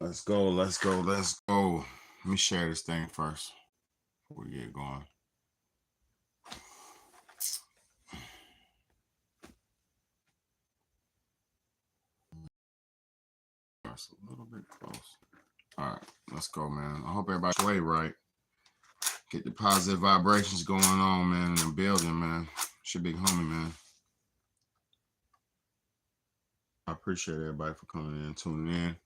Let's go. Let's go. Let's go. Let me share this thing first before we get going. That's a little bit close. All right, let's go, man. I hope everybody's way right. Get the positive vibrations going on, man, in the building, man. It's your big homie, man. I appreciate everybody for coming in, tuning in.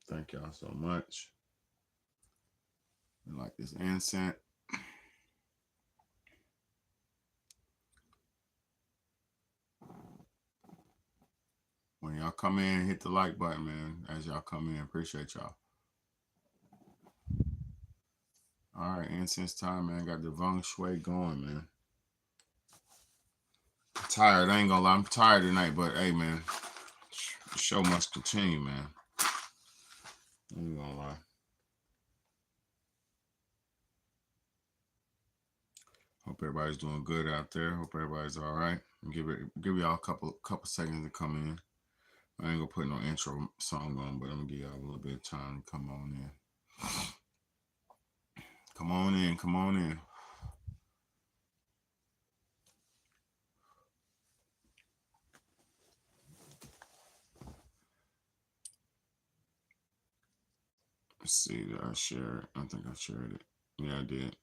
Thank y'all so much. I like this incense. When y'all come in, hit the like button, man. As y'all come in, appreciate y'all. All right, incense time, man. Got the feng shui going, man. I'm tired. I ain't gonna lie. I'm tired tonight, but hey, man, the show must continue, man. I ain't gonna lie. Hope everybody's doing good out there. Hope everybody's all right. Give y'all a couple seconds to come in. I ain't gonna put no intro song on, but I'm gonna give y'all a little bit of time to come on in. Come on in. Come on in. Let's see. Did I share it? I think I shared it. Yeah, I did.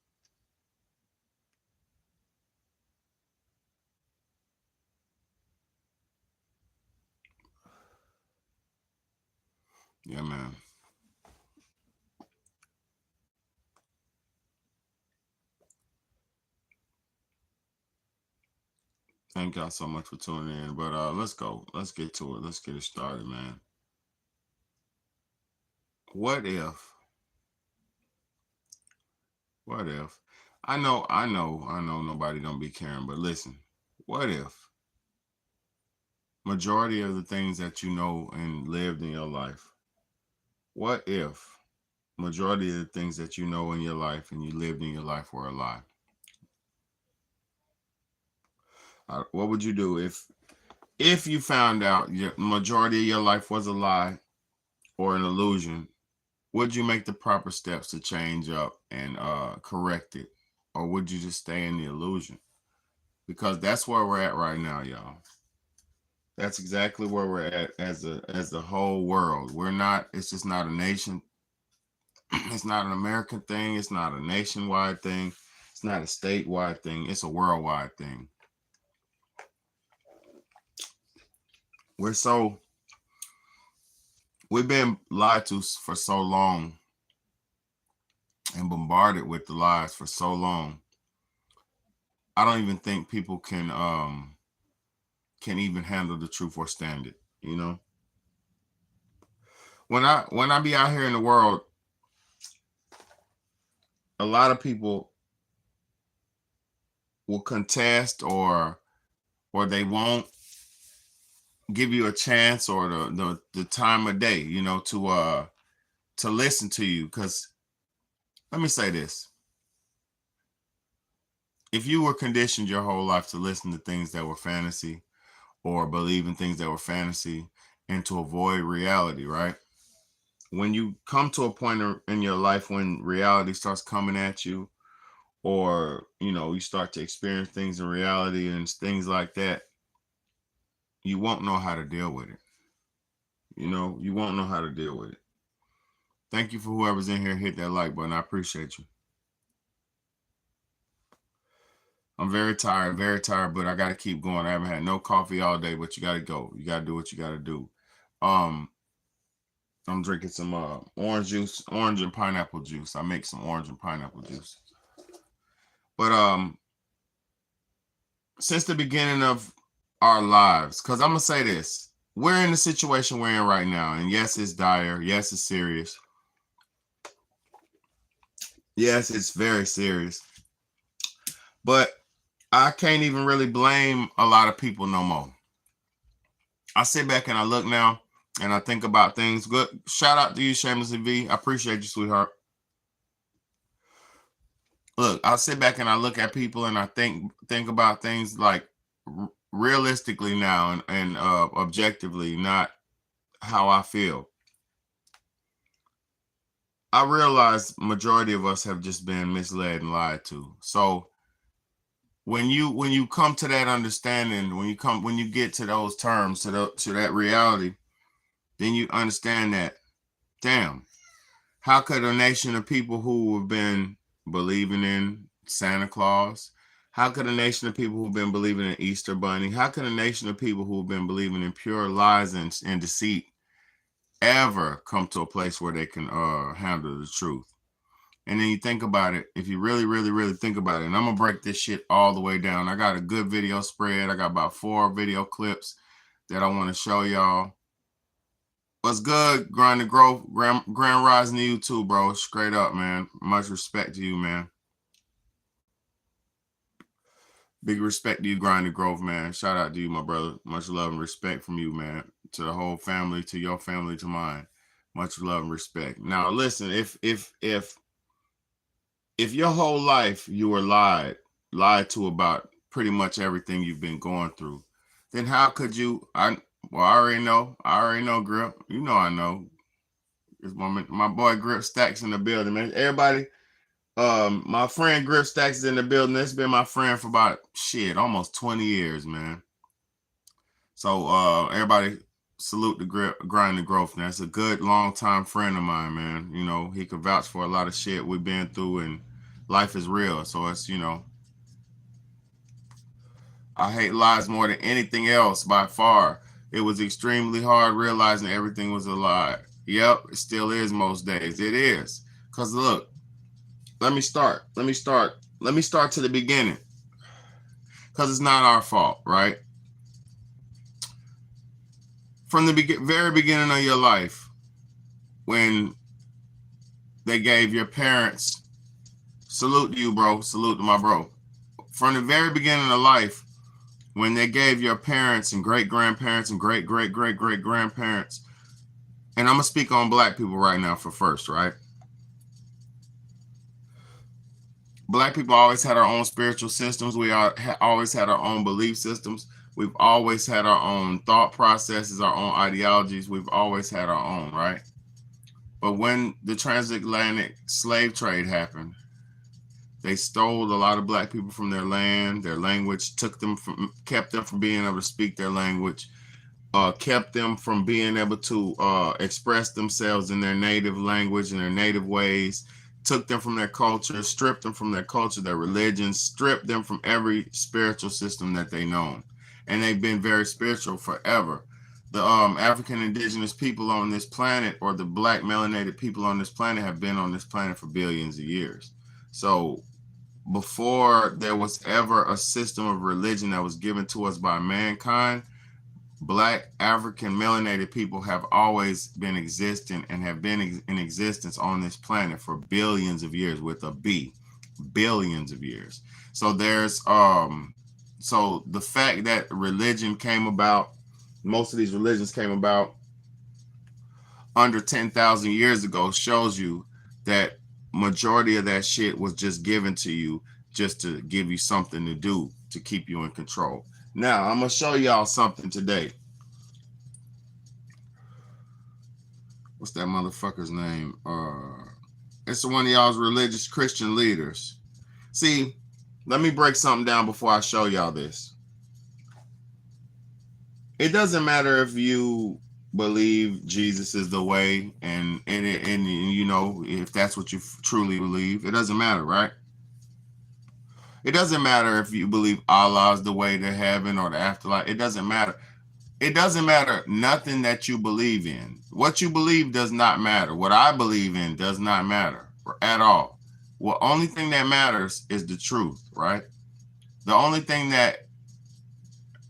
Yeah, man. Thank y'all so much for tuning in. But let's go. Let's get to it. Let's get it started, man. What if? What if? I know nobody don't be caring, but listen, what if majority of the things that you know and lived in your life, what if majority of the things that you know in your life and you lived in your life were a lie? What would you do if you found out your majority of your life was a lie or an illusion? Would you make the proper steps to change up and correct it, or would you just stay in the illusion? Because that's where we're at right now, y'all. That's exactly where we're at as the whole world. We're not. It's just not a nation. It's not an American thing. It's not a nationwide thing. It's not a statewide thing. It's a worldwide thing. We've been lied to for so long and bombarded with the lies for so long. I don't even think people can even handle the truth or stand it, you know? When I be out here in the world, a lot of people will contest or they won't give you a chance or the time of day, you know, to listen to you. Because let me say this. If you were conditioned your whole life to listen to things that were fantasy or believe in things that were fantasy and to avoid reality, right? When you come to a point in your life when reality starts coming at you, or, you know, you start to experience things in reality and things like that, you won't know how to deal with it. You know, you won't know how to deal with it. Thank you for whoever's in here. Hit that like button. I appreciate you. I'm very tired, but I got to keep going. I haven't had no coffee all day, but you got to go. You got to do what you got to do. I'm drinking some orange juice, orange and pineapple juice. I make some orange and pineapple juice. But since the beginning of our lives, because I'm going to say this, we're in the situation we're in right now. And yes, it's dire. Yes, it's serious. Yes, it's very serious. But I can't even really blame a lot of people no more. I sit back and I look now and I think about things. Good. Shout out to you, Shameless V. I appreciate you, sweetheart. Look, I'll sit back and I look at people and I think about things like realistically now and objectively, not how I feel. I realize majority of us have just been misled and lied to. So when you come to that understanding, when you get to those terms, to that reality, then you understand that, damn, how could a nation of people who have been believing in Santa Claus, how could a nation of people who've been believing in Easter Bunny, how could a nation of people who've been believing in pure lies and deceit ever come to a place where they can handle the truth? And then you think about it, if you really, really, really think about it, and I'm gonna break this shit all the way down. I got a good video spread. I got about 4 video clips that I want to show y'all. What's good, Grind the Growth, Grand Rising to you too, bro. Straight up, man. Much respect to you, man. Big respect to you, Grind the Growth, man. Shout out to you, my brother. Much love and respect from you, man. To the whole family, to your family, to mine. Much love and respect. Now, listen, if your whole life you were lied to about pretty much everything you've been going through, then how could you? I already know, Grip. You know I know. It's my boy Grip Stacks in the building, man. Everybody, my friend Grip Stacks is in the building. It's been my friend for about almost 20 years, man. So everybody salute the Grind the Growth. Now, it's a good long time friend of mine, man. You know, he could vouch for a lot of shit we've been through, and life is real. So it's, I hate lies more than anything else by far. It was extremely hard realizing everything was a lie. Yep, it still is most days. It is. Because look, let me start to the beginning. Because it's not our fault, right? From the very beginning of your life, when they gave your parents, salute to you, bro, salute to my bro. From the very beginning of life, when they gave your parents and great-grandparents and great-great-great-great-grandparents, and I'm going to speak on black people right now for first, right? Black people always had our own spiritual systems. We always had our own belief systems. We've always had our own thought processes, our own ideologies. We've always had our own, right? But when the transatlantic slave trade happened, they stole a lot of black people from their land, their language, kept them from being able to speak their language, kept them from being able to express themselves in their native language and their native ways, took them from their culture, stripped them from their culture, their religion, stripped them from every spiritual system that they known. And they've been very spiritual forever. The African indigenous people on this planet, or the black melanated people on this planet, have been on this planet for billions of years. So before there was ever a system of religion that was given to us by mankind, black African melanated people have always been existing and have been in existence on this planet for billions of years, with a B, billions of years. So there's so the fact that religion came about, most of these religions came about under 10,000 years ago, shows you that majority of that shit was just given to you just to give you something to do to keep you in control. Now, I'm going to show y'all something today. What's that motherfucker's name? It's one of y'all's religious Christian leaders. See, let me break something down before I show y'all this. It doesn't matter if you believe Jesus is the way, and you know, if that's what you truly believe. It doesn't matter, right? It doesn't matter if you believe Allah is the way to heaven or the afterlife. It doesn't matter. It doesn't matter nothing that you believe in. What you believe does not matter. What I believe in does not matter at all. Well, only thing that matters is the truth, right? The only thing that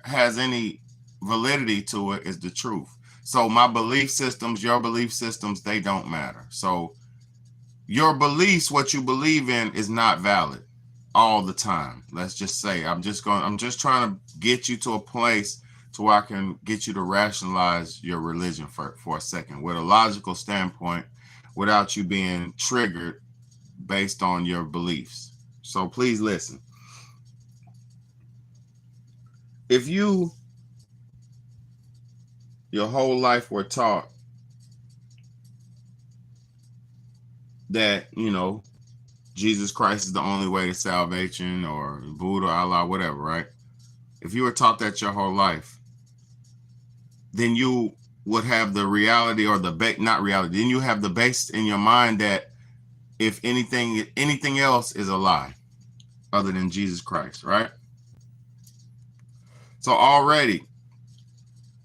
has any validity to it is the truth. So my belief systems, your belief systems, they don't matter. So your beliefs, what you believe in, is not valid all the time. Let's just say, I'm just trying to get you to a place to where I can get you to rationalize your religion for a second with a logical standpoint, without you being triggered based on your beliefs. So please listen. if you your whole life were taught that, Jesus Christ is the only way to salvation, or Buddha, Allah, whatever, right? If you were taught that your whole life, then you would have the reality, or not reality, then you have the base in your mind that if anything else is a lie other than Jesus Christ, right? So already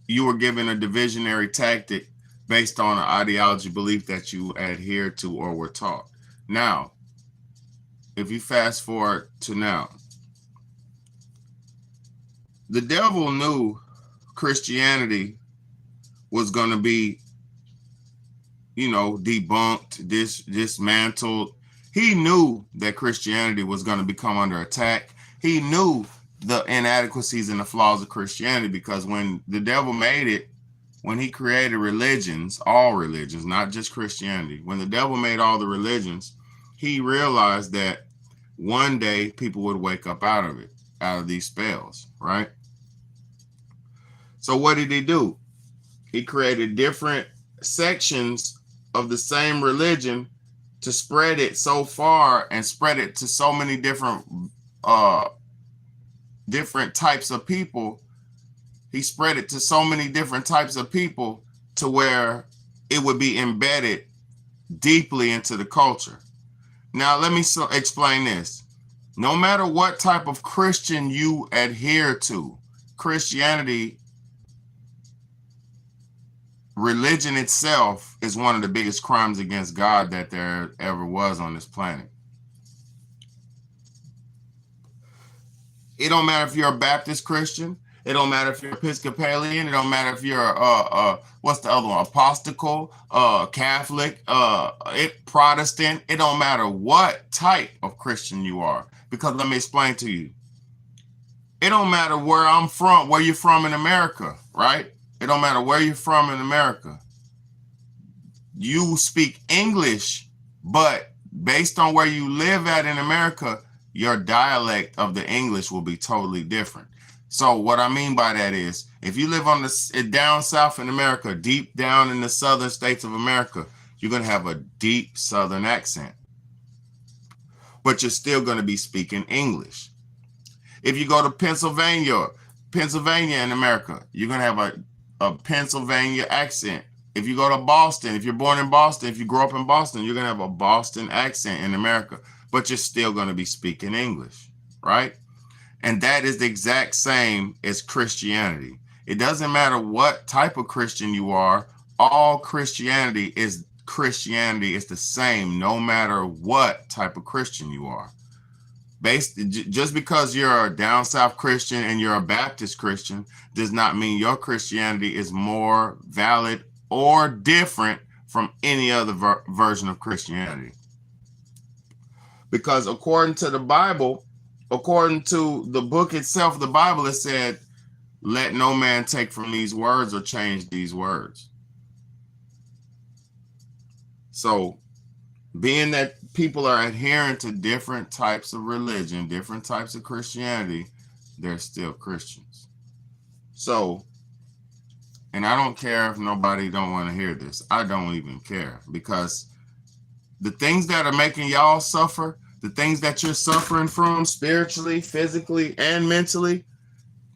you were given a divisionary tactic based on an ideology belief that you adhere to or were taught. Now, if you fast forward to now, the devil knew Christianity was going to be, debunked, dismantled. He knew that Christianity was going to become under attack. He knew the inadequacies and the flaws of Christianity, because when the devil made it, when he created religions, all religions, not just Christianity, when the devil made all the religions, he realized that one day people would wake up out of these spells, right? So what did he do? He created different sections of the same religion to spread it so far and spread it to so many different types of people. He spread it to so many different types of people to where it would be embedded deeply into the culture. Now, let me explain this. No matter what type of Christian you adhere to, Christianity, religion itself, is one of the biggest crimes against God that there ever was on this planet. It don't matter if you're a Baptist Christian. It don't matter if you're Episcopalian. It don't matter if you're what's the other one? Apostolical, Catholic, Protestant. It don't matter what type of Christian you are. Because let me explain to you. It don't matter where I'm from, where you're from in America, right? It don't matter where you're from in America. You speak English, but based on where you live at in America, your dialect of the English will be totally different. So what I mean by that is, if you live on down south in America, deep down in the southern states of America, you're going to have a deep southern accent, but you're still going to be speaking English. If you go to Pennsylvania in America, you're going to have a Pennsylvania accent. If you go to Boston, if you're born in Boston, if you grow up in Boston, you're going to have a Boston accent in America, but you're still going to be speaking English, right? And that is the exact same as Christianity. It doesn't matter what type of Christian you are. All Christianity is the same, no matter what type of Christian you are. Just because you're a down south Christian and you're a Baptist Christian does not mean your Christianity is more valid or different from any other version of Christianity. Because according to the Bible, according to the book itself, the Bible, it said, let no man take from these words or change these words. So being that people are adhering to different types of religion, different types of Christianity, they're still Christians. So, and I don't care if nobody don't want to hear this. I don't even care, because the things that are making y'all suffer, the things that you're suffering from spiritually, physically, and mentally,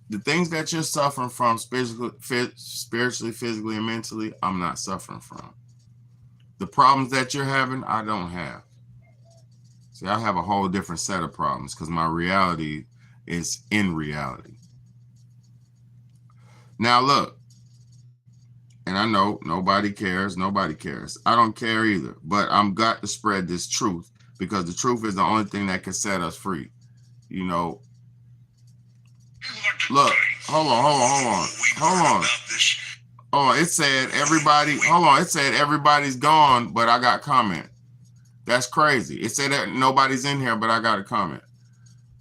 the things that you're suffering from spiritually, physically, and mentally, I'm not suffering from. The problems that you're having, I don't have. See, I have a whole different set of problems because my reality is in reality. Now, look, and I know nobody cares. I don't care either, but I'm got to spread this truth, because the truth is the only thing that can set us free. Look, hold on. It said everybody's gone, but I got comment. That's crazy. It said that nobody's in here, but I got a comment.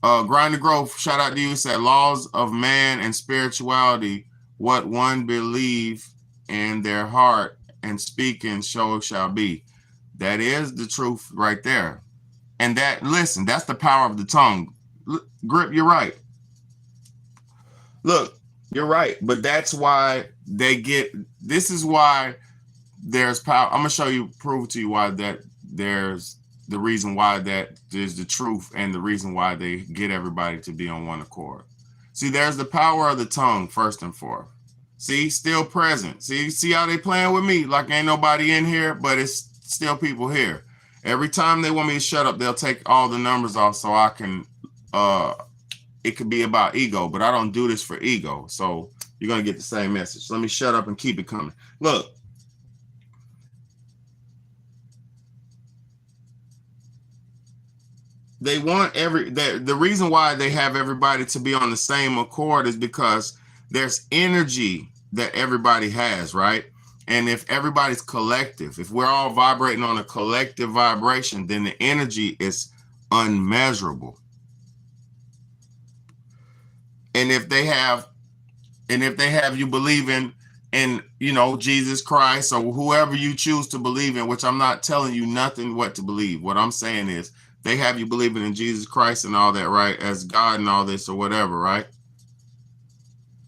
Grind the Growth, shout out to you. It said laws of man and spirituality, what one believe in their heart and speaking so shall be. That is the truth right there. And that's the power of the tongue. Grip, you're right. Look, you're right, but that's why they get. This is why there's power. I'm gonna show you, prove to you why that there's the reason why that there's the truth and the reason why they get everybody to be on one accord. See, there's the power of the tongue first and foremost. See, still present. See how they playing with me like ain't nobody in here, but it's still people here. Every time they want me to shut up, they'll take all the numbers off so I can it could be about ego, but I don't do this for ego. So you're gonna get the same message. Let me shut up and keep it coming. Look. They want the reason why they have everybody to be on the same accord is because there's energy that everybody has, right? And if everybody's collective, if we're all vibrating on a collective vibration, then the energy is unmeasurable. And if they have you believing in, you know, Jesus Christ or whoever you choose to believe in, which I'm not telling you nothing what to believe. What I'm saying is they have you believing in Jesus Christ and all that, right? As God and all this or whatever, right?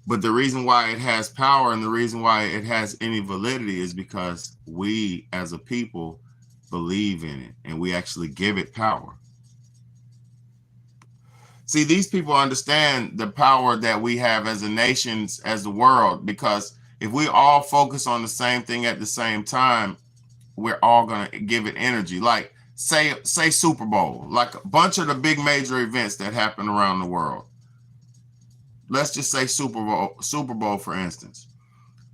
But the reason why it has power and the reason why it has any validity is because we as a people believe in it and we actually give it power. See, these people understand the power that we have as a nation, as the world, because if we all focus on the same thing at the same time, we're all going to give it energy. Like say Super Bowl, like a bunch of the big major events that happen around the world. Let's just say Super Bowl, for instance.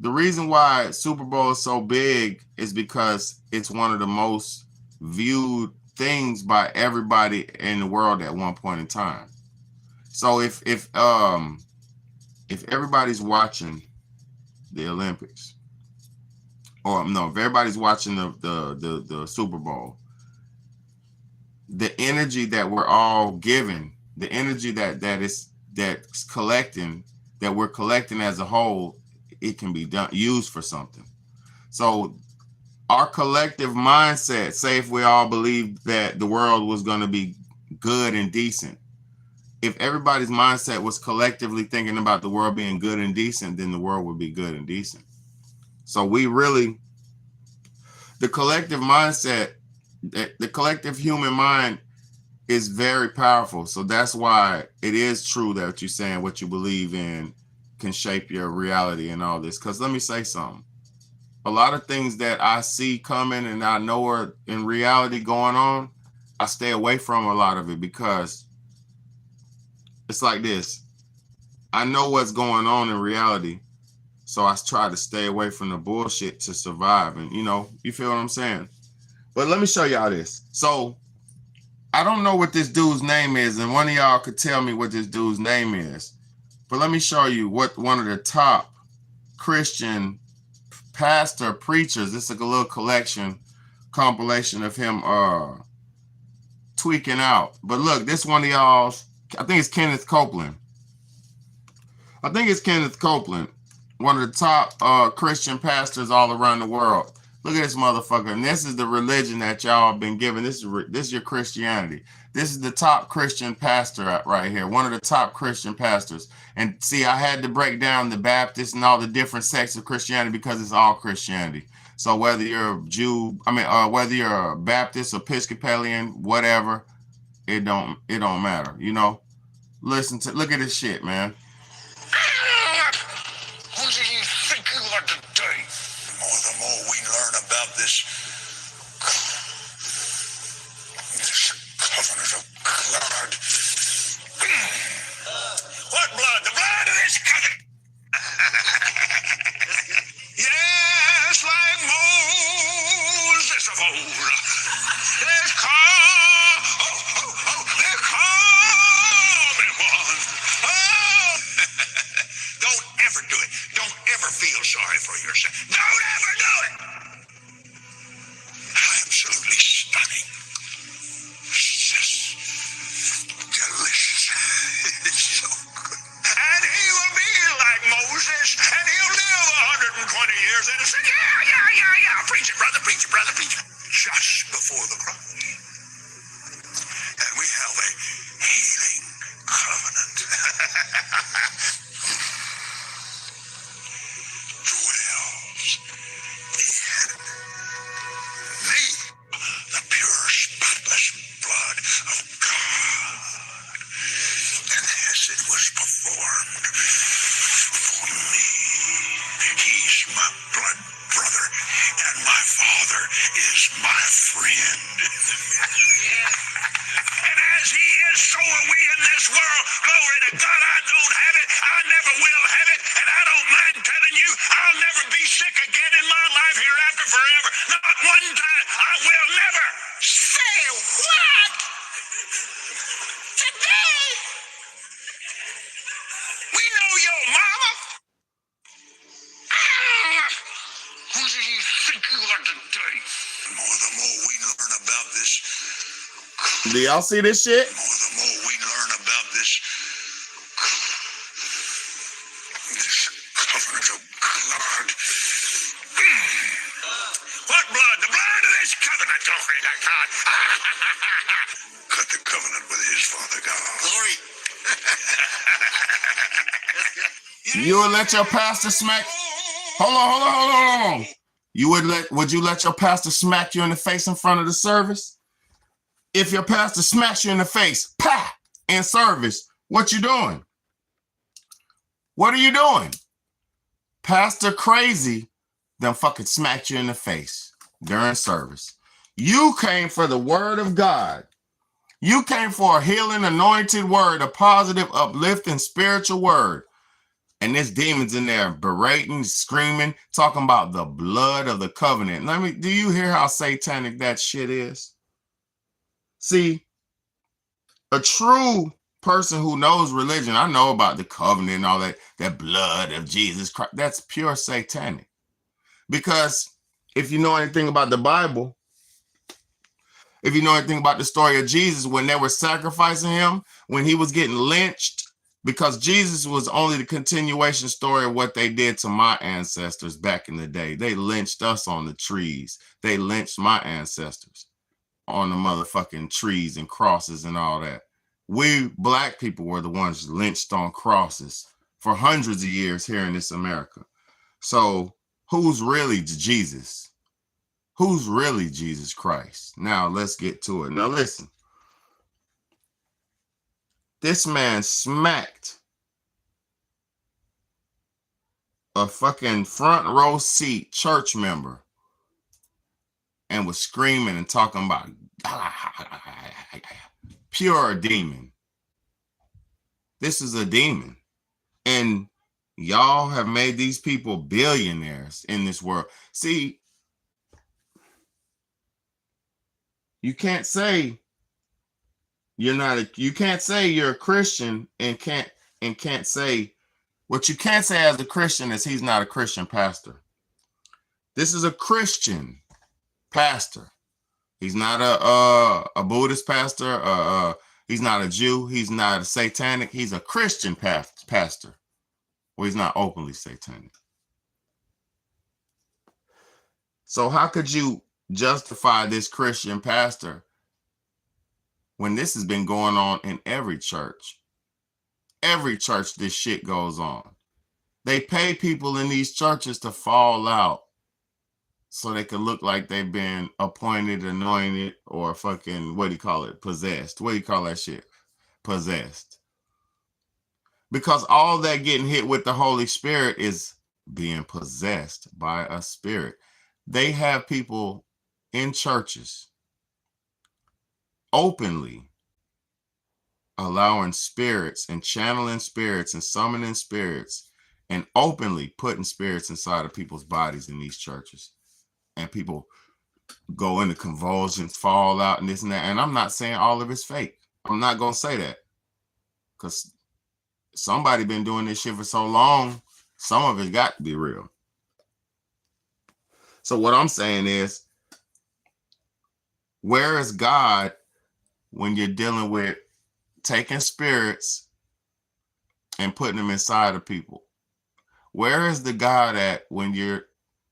The reason why Super Bowl is so big is because it's one of the most viewed things by everybody in the world at one point in time. So if everybody's watching the Olympics, or no, if everybody's watching the Super Bowl, the energy that we're all giving, the energy that's collecting, that we're collecting as a whole, it can be used for something. So our collective mindset, say if we all believe that the world was going to be good and decent, if everybody's mindset was collectively thinking about the world being good and decent, then the world would be good and decent. So we really, the collective mindset, the collective human mind is very powerful. So that's why it is true that what you're saying, what you believe in can shape your reality and all this. Because let me say something. A lot of things that I see coming and I know are in reality going on, I stay away from a lot of it because it's like this. I know what's going on in reality, so I try to stay away from the bullshit to survive. And, you know, you feel what I'm saying? But let me show y'all this. So I don't know what this dude's name is, and one of y'all could tell me what this dude's name is. But let me show you what one of the top Christian pastor preachers, this is a little compilation of him tweaking out. But look, this one of y'all's, I think it's Kenneth Copeland. One of the top Christian pastors all around the world. Look at this motherfucker. And this is the religion that y'all have been given. This is your Christianity. This is the top Christian pastor right here. One of the top Christian pastors. And see, I had to break down the Baptist and all the different sects of Christianity because it's all Christianity. So whether you're a Jew, whether you're a Baptist, Episcopalian, whatever, it don't matter, you know? Look at this shit, man. Who do you think you are today? The more we learn about this covenant of blood. What blood? The blood of this covenant. Yes, like Moses of old. There's they're coming one. Oh! Don't ever do it. Don't ever feel sorry for yourself. Don't ever do it. Absolutely stunning. Just delicious. It's so good. And he will be like Moses, and he'll live 120 years and say, yeah. Preach it, brother, preach it, brother, preach it. Just before the cross. And we have a healing covenant. is my friend. And as he is, so are we in this world. Glory to God, I don't have it. I never will have it. And I don't mind telling you, I'll never be sick again in my life hereafter forever. Not one time. I will never. Say what? Today? We know your mama. Who do you think you are today? The more we learn about this, Do y'all see this shit? the more we learn about this covenant of blood. What blood? The blood of this covenant. Glory to God. Cut the covenant with his Father God. Glory. You would let your pastor smack? Hold on. Would you let your pastor smack you in the face in front of the service? If your pastor smacks you in the face, pah, in service, what you doing? What are you doing? Pastor crazy then fucking smacked you in the face during service. You came for the word of God. You came for a healing, anointed word, a positive, uplifting, spiritual word. And this demon's in there berating, screaming, talking about the blood of the covenant. Do you hear how satanic that shit is? See, a true person who knows religion, I know about the covenant and all that blood of Jesus Christ, that's pure satanic. Because if you know anything about the Bible, if you know anything about the story of Jesus, when they were sacrificing him, when he was getting lynched, because Jesus was only the continuation story of what they did to my ancestors back in the day. They lynched us on the trees. They lynched my ancestors on the motherfucking trees and crosses and all that. We black people were the ones lynched on crosses for hundreds of years here in this America. So who's really Jesus? Who's really Jesus Christ? Now let's get to it. Now listen. This man smacked a fucking front row seat church member and was screaming and talking about pure demon. This is a demon. And y'all have made these people billionaires in this world. See, you can't say you can't say you're a Christian and can't say what you can't say as a Christian is he's not a Christian pastor. This is a Christian pastor. He's not a Buddhist pastor. He's not a Jew. He's not a satanic. He's a Christian pastor. Well, he's not openly satanic. So how could you justify this Christian pastor when this has been going on in every church? Every church this shit goes on. They pay people in these churches to fall out so they can look like they've been appointed, anointed, or fucking, what do you call it? Possessed. What do you call that shit? Possessed. Because all that getting hit with the Holy Spirit is being possessed by a spirit. They have people in churches openly allowing spirits and channeling spirits and summoning spirits and openly putting spirits inside of people's bodies in these churches. And people go into convulsions, fall out, and this and that. And I'm not saying all of it's fake. I'm not going to say that. Because somebody been doing this shit for so long, some of it got to be real. So what I'm saying is, where is God when you're dealing with taking spirits and putting them inside of people? Where is the God at when you're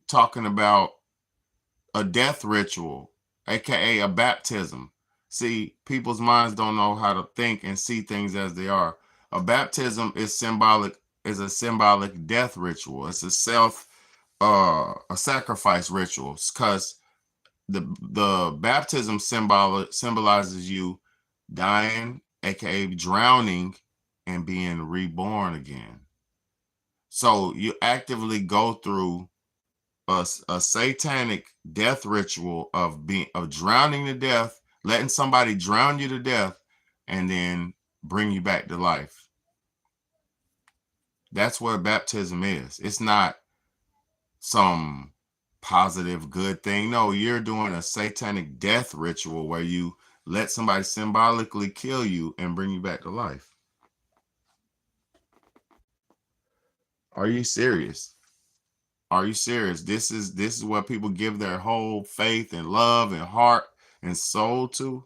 talking about a death ritual, aka a baptism? See, people's minds don't know how to think and see things as they are. A baptism is a symbolic death ritual. It's a sacrifice ritual, because the baptism symbolizes you dying, aka drowning, and being reborn again. So you actively go through a satanic death ritual of drowning to death, letting somebody drown you to death, and then bring you back to life. That's what baptism is. It's not some positive good thing. No, you're doing a satanic death ritual where you let somebody symbolically kill you and bring you back to life. Are you serious? Are you serious? This is what people give their whole faith and love and heart and soul to.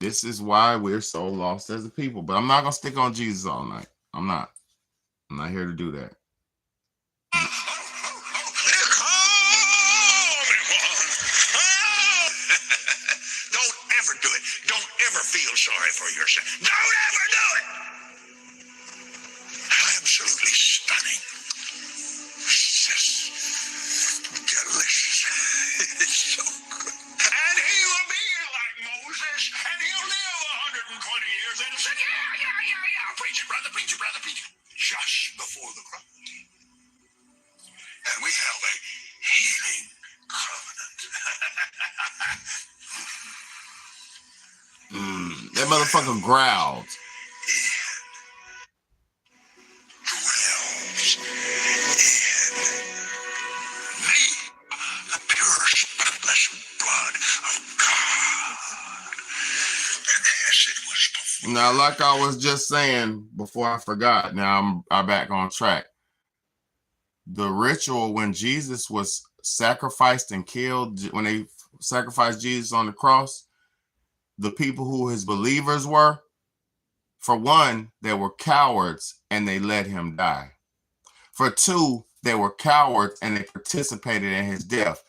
This is why we're so lost as a people. But I'm not gonna stick on Jesus all night. I'm not here to do that. Don't ever do it. Don't ever feel sorry for yourself. Don't ever do it. Absolutely stunning. Just delicious. It's so good. And he will be like Moses, and he'll live 120 years and say, yeah. Preach it, brother, preach it, brother, preach it. Just before the cross. And we have a healing covenant. That motherfucker growled. Dwells in me, the pure, spotless blood of God. And as it was before. Now, like I was just saying before I forgot, now I'm back on track. The ritual when Jesus was sacrificed and killed, when they sacrificed Jesus on the cross, the people who his believers were, for one, they were cowards and they let him die. For two, they were cowards and they participated in his death.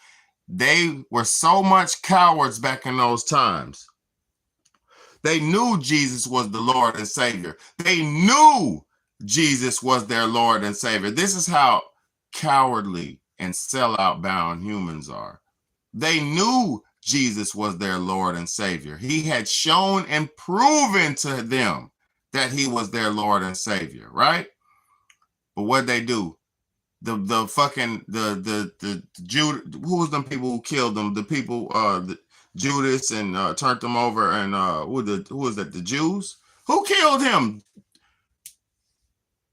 They were so much cowards back in those times. They knew Jesus was the Lord and Savior. They knew Jesus was their Lord and Savior. This is how cowardly and sellout bound humans are. They knew Jesus was their Lord and Savior. He had shown and proven to them that he was their Lord and Savior, right? But what'd they do? The Jude, who was them people who killed them? The people, Judas, and turned them over, and who was that? The Jews? Who killed him?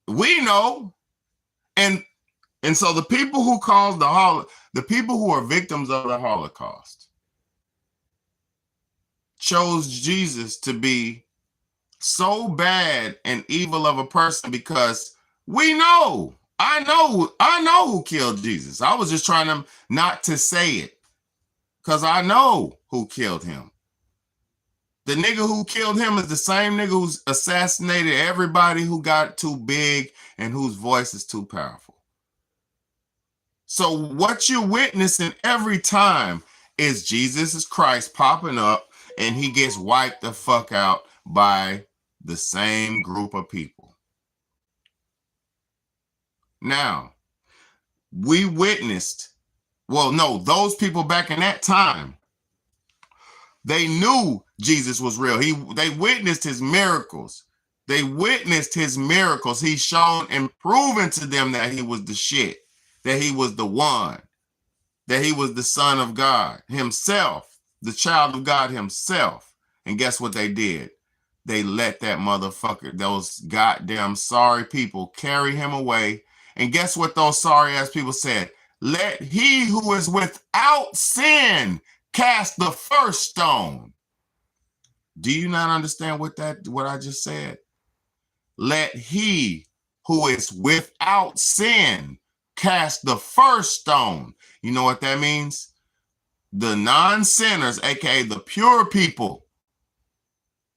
We know. And so the people who caused the people who are victims of the Holocaust chose Jesus to be so bad and evil of a person because we know, I know who killed Jesus. I was just trying to not to say it because I know who killed him. The nigga who killed him is the same nigga who's assassinated everybody who got too big and whose voice is too powerful. So what you're witnessing every time is Jesus Christ popping up and he gets wiped the fuck out by the same group of people. Now, we witnessed, well, no, those people back in that time, they knew Jesus was real. They witnessed his miracles. They witnessed his miracles. He's shown and proven to them that he was the shit, that he was the one, that he was the Son of God himself, the child of God himself. And guess what they did? They let that motherfucker, those goddamn sorry people, carry him away. And guess what those sorry ass people said? Let he who is without sin cast the first stone. Do you not understand what I just said? Let he who is without sin cast the first stone. You know what that means? The non-sinners, aka the pure people,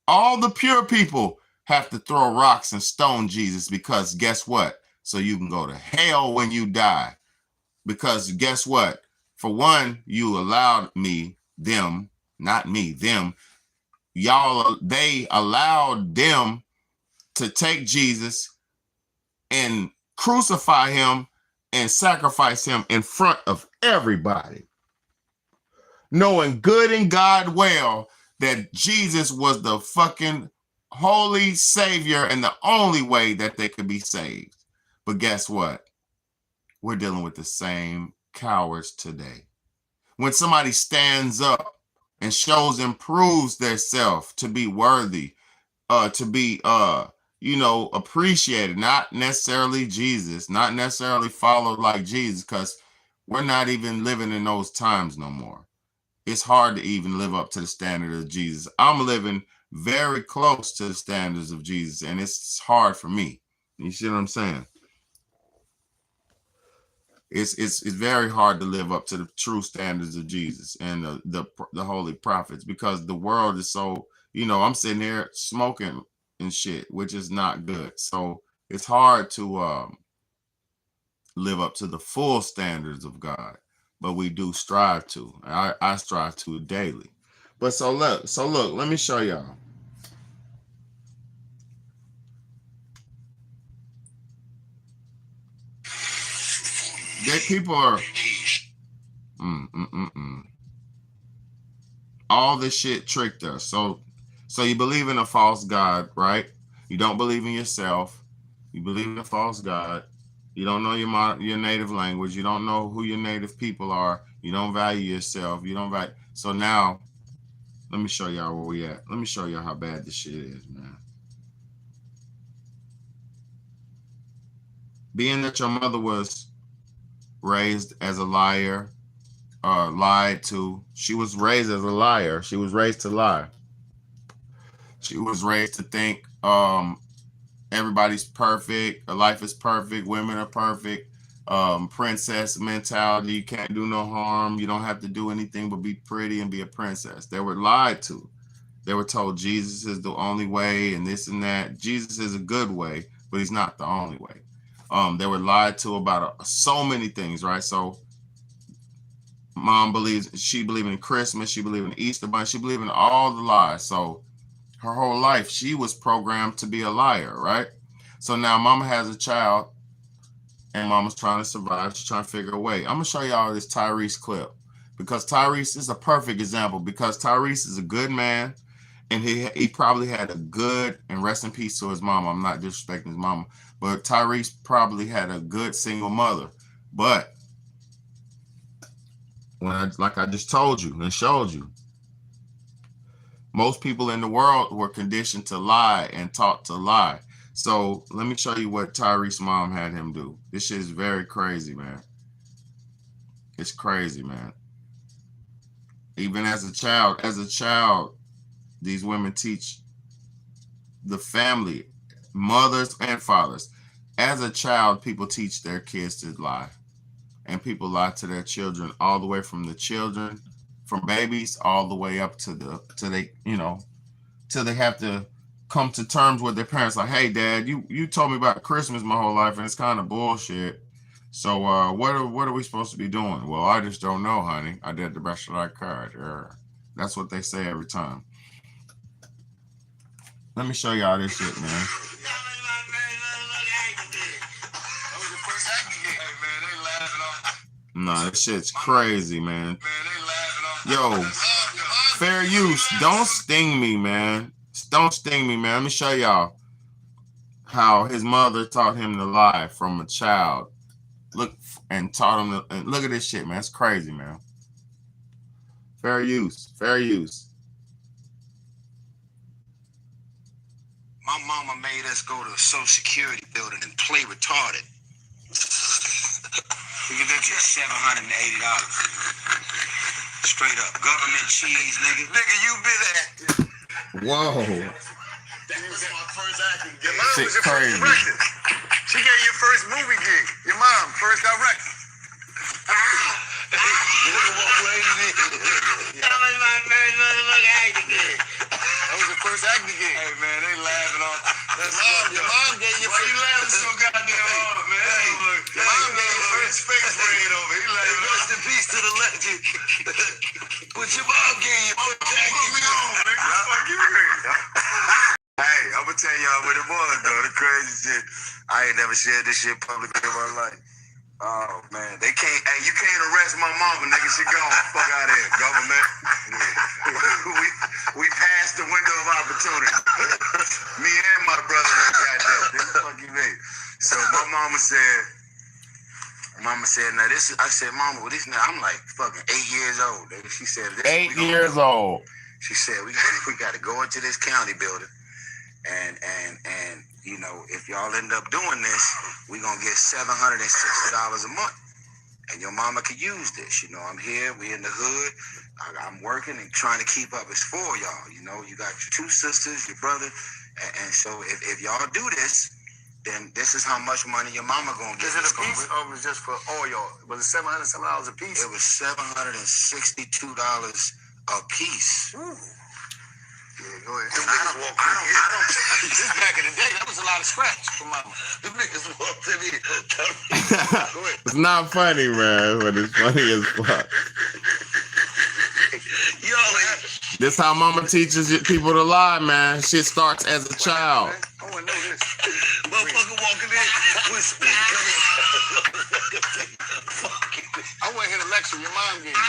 all the pure people have to throw rocks and stone Jesus because guess what? So you can go to hell when you die. Because guess what? For one, you allowed them, they allowed them to take Jesus and crucify him and sacrifice him in front of everybody, knowing good and God well that Jesus was the fucking holy savior and the only way that they could be saved. But guess what? we're dealing with the same cowards today. When somebody stands up and shows and proves their self to be worthy, to be appreciated, not necessarily Jesus, not necessarily followed like Jesus, because we're not even living in those times no more. It's hard to even live up to the standard of Jesus. I'm living very close to the standards of Jesus, and it's hard for me. You see what I'm saying? It's very hard to live up to the true standards of Jesus and the holy prophets, because the world is so, I'm sitting here smoking and shit, which is not good. So it's hard to live up to the full standards of God, but we do strive to. I strive to daily. But so look, let me show y'all. That people are all this shit tricked us. So you believe in a false God, right? You don't believe in yourself. You believe in a false God. You don't know your native language. You don't know who your native people are. You don't value yourself. You don't value. So now, let me show y'all where we at. Let me show y'all how bad this shit is, man. Being that your mother was raised as a liar, lied to. She was raised as a liar. She was raised to lie. She was raised to think everybody's perfect. Life is perfect. Women are perfect. Princess mentality. You can't do no harm. You don't have to do anything but be pretty and be a princess. They were lied to. They were told Jesus is the only way and this and that. Jesus is a good way, but he's not the only way. They were lied to about so many things, right? So mom she believed in Christmas. She believed in Easter Bunny. She believed in all the lies. So her whole life, she was programmed to be a liar, right? So now mama has a child and mama's trying to survive. She's trying to figure a way. I'm going to show y'all this Tyrese clip because Tyrese is a perfect example, because Tyrese is a good man and he probably had a good, and rest in peace to his mama. I'm not disrespecting his mama, but Tyrese probably had a good single mother. But like I just told you and showed you, most people in the world were conditioned to lie and taught to lie. So let me show you what Tyrese's mom had him do. This shit is very crazy, man. It's crazy, man. Even as a child, these women teach the family, mothers and fathers. As a child, people teach their kids to lie. And people lie to their children, all the way from the children, from babies, all the way up to till they have to come to terms with their parents. Like, hey, Dad, you told me about Christmas my whole life, and it's kind of bullshit. So what are we supposed to be doing? Well, I just don't know, honey. I did the best that I could. That's what they say every time. Let me show y'all this shit, man. Nah, this shit's crazy, man. Yo, fair use. Don't sting me, man. Don't sting me, man. Let me show y'all how his mother taught him to lie from a child. Look, and taught him to, and look at this shit, man. It's crazy, man. Fair use. Fair use. My mama made us go to a Social Security building and play retarded. We can get you $780. Straight up. Government cheese, nigga. Nigga, you been acting. Whoa. That was my first acting gig. Your mom Shit was your crazy. first director. She gave you your first movie gig. Your mom, first director. That was my first motherfucking acting gig. That was your first acting gig. Hey, man, they laughing on. Your mom gave you. Why you laughing so goddamn hard, man? Your mom gave you first face braid over. He laughing. Rest in peace to the legend. But your mom gave you. Put me on, nigga. Fuck you, Hey, I'm gonna tell y'all what it was, though. The crazy shit. I ain't never shared this shit publicly in my life. Oh, man. They can't, hey, you can't arrest my mama, nigga. She gone. Fuck out of here, government. we passed the window of opportunity. Me and my brother got that. Nigga, fuck you, me. So my mama said, Mama said, now this is, I said, Mama, well, this now, I'm like fucking 8 years old. Nigga. She said, this 8 years old. She said, we got to go into this county building. And you know, if y'all end up doing this, we going to get $760 a month. And your mama could use this. You know, I'm here. We in the hood. I'm working and trying to keep up. It's for y'all. You know, you got your 2 sisters, your brother. And so if y'all do this, then this is how much money your mama gonna get. Is it a piece or was it just for all y'all? Was it $700 a piece? It was $762 a piece. Ooh. Yeah, go ahead. I don't. This back in the day, that was a lot of scratch for mama. Them niggas walked in here. Go ahead. It's not funny, man, but it's funny as fuck. Yo, this how mama teaches people to lie, man. Shit starts as a child. I want to know this. Motherfucker walking in with speed coming. I want to hear the lecture your mom gave you.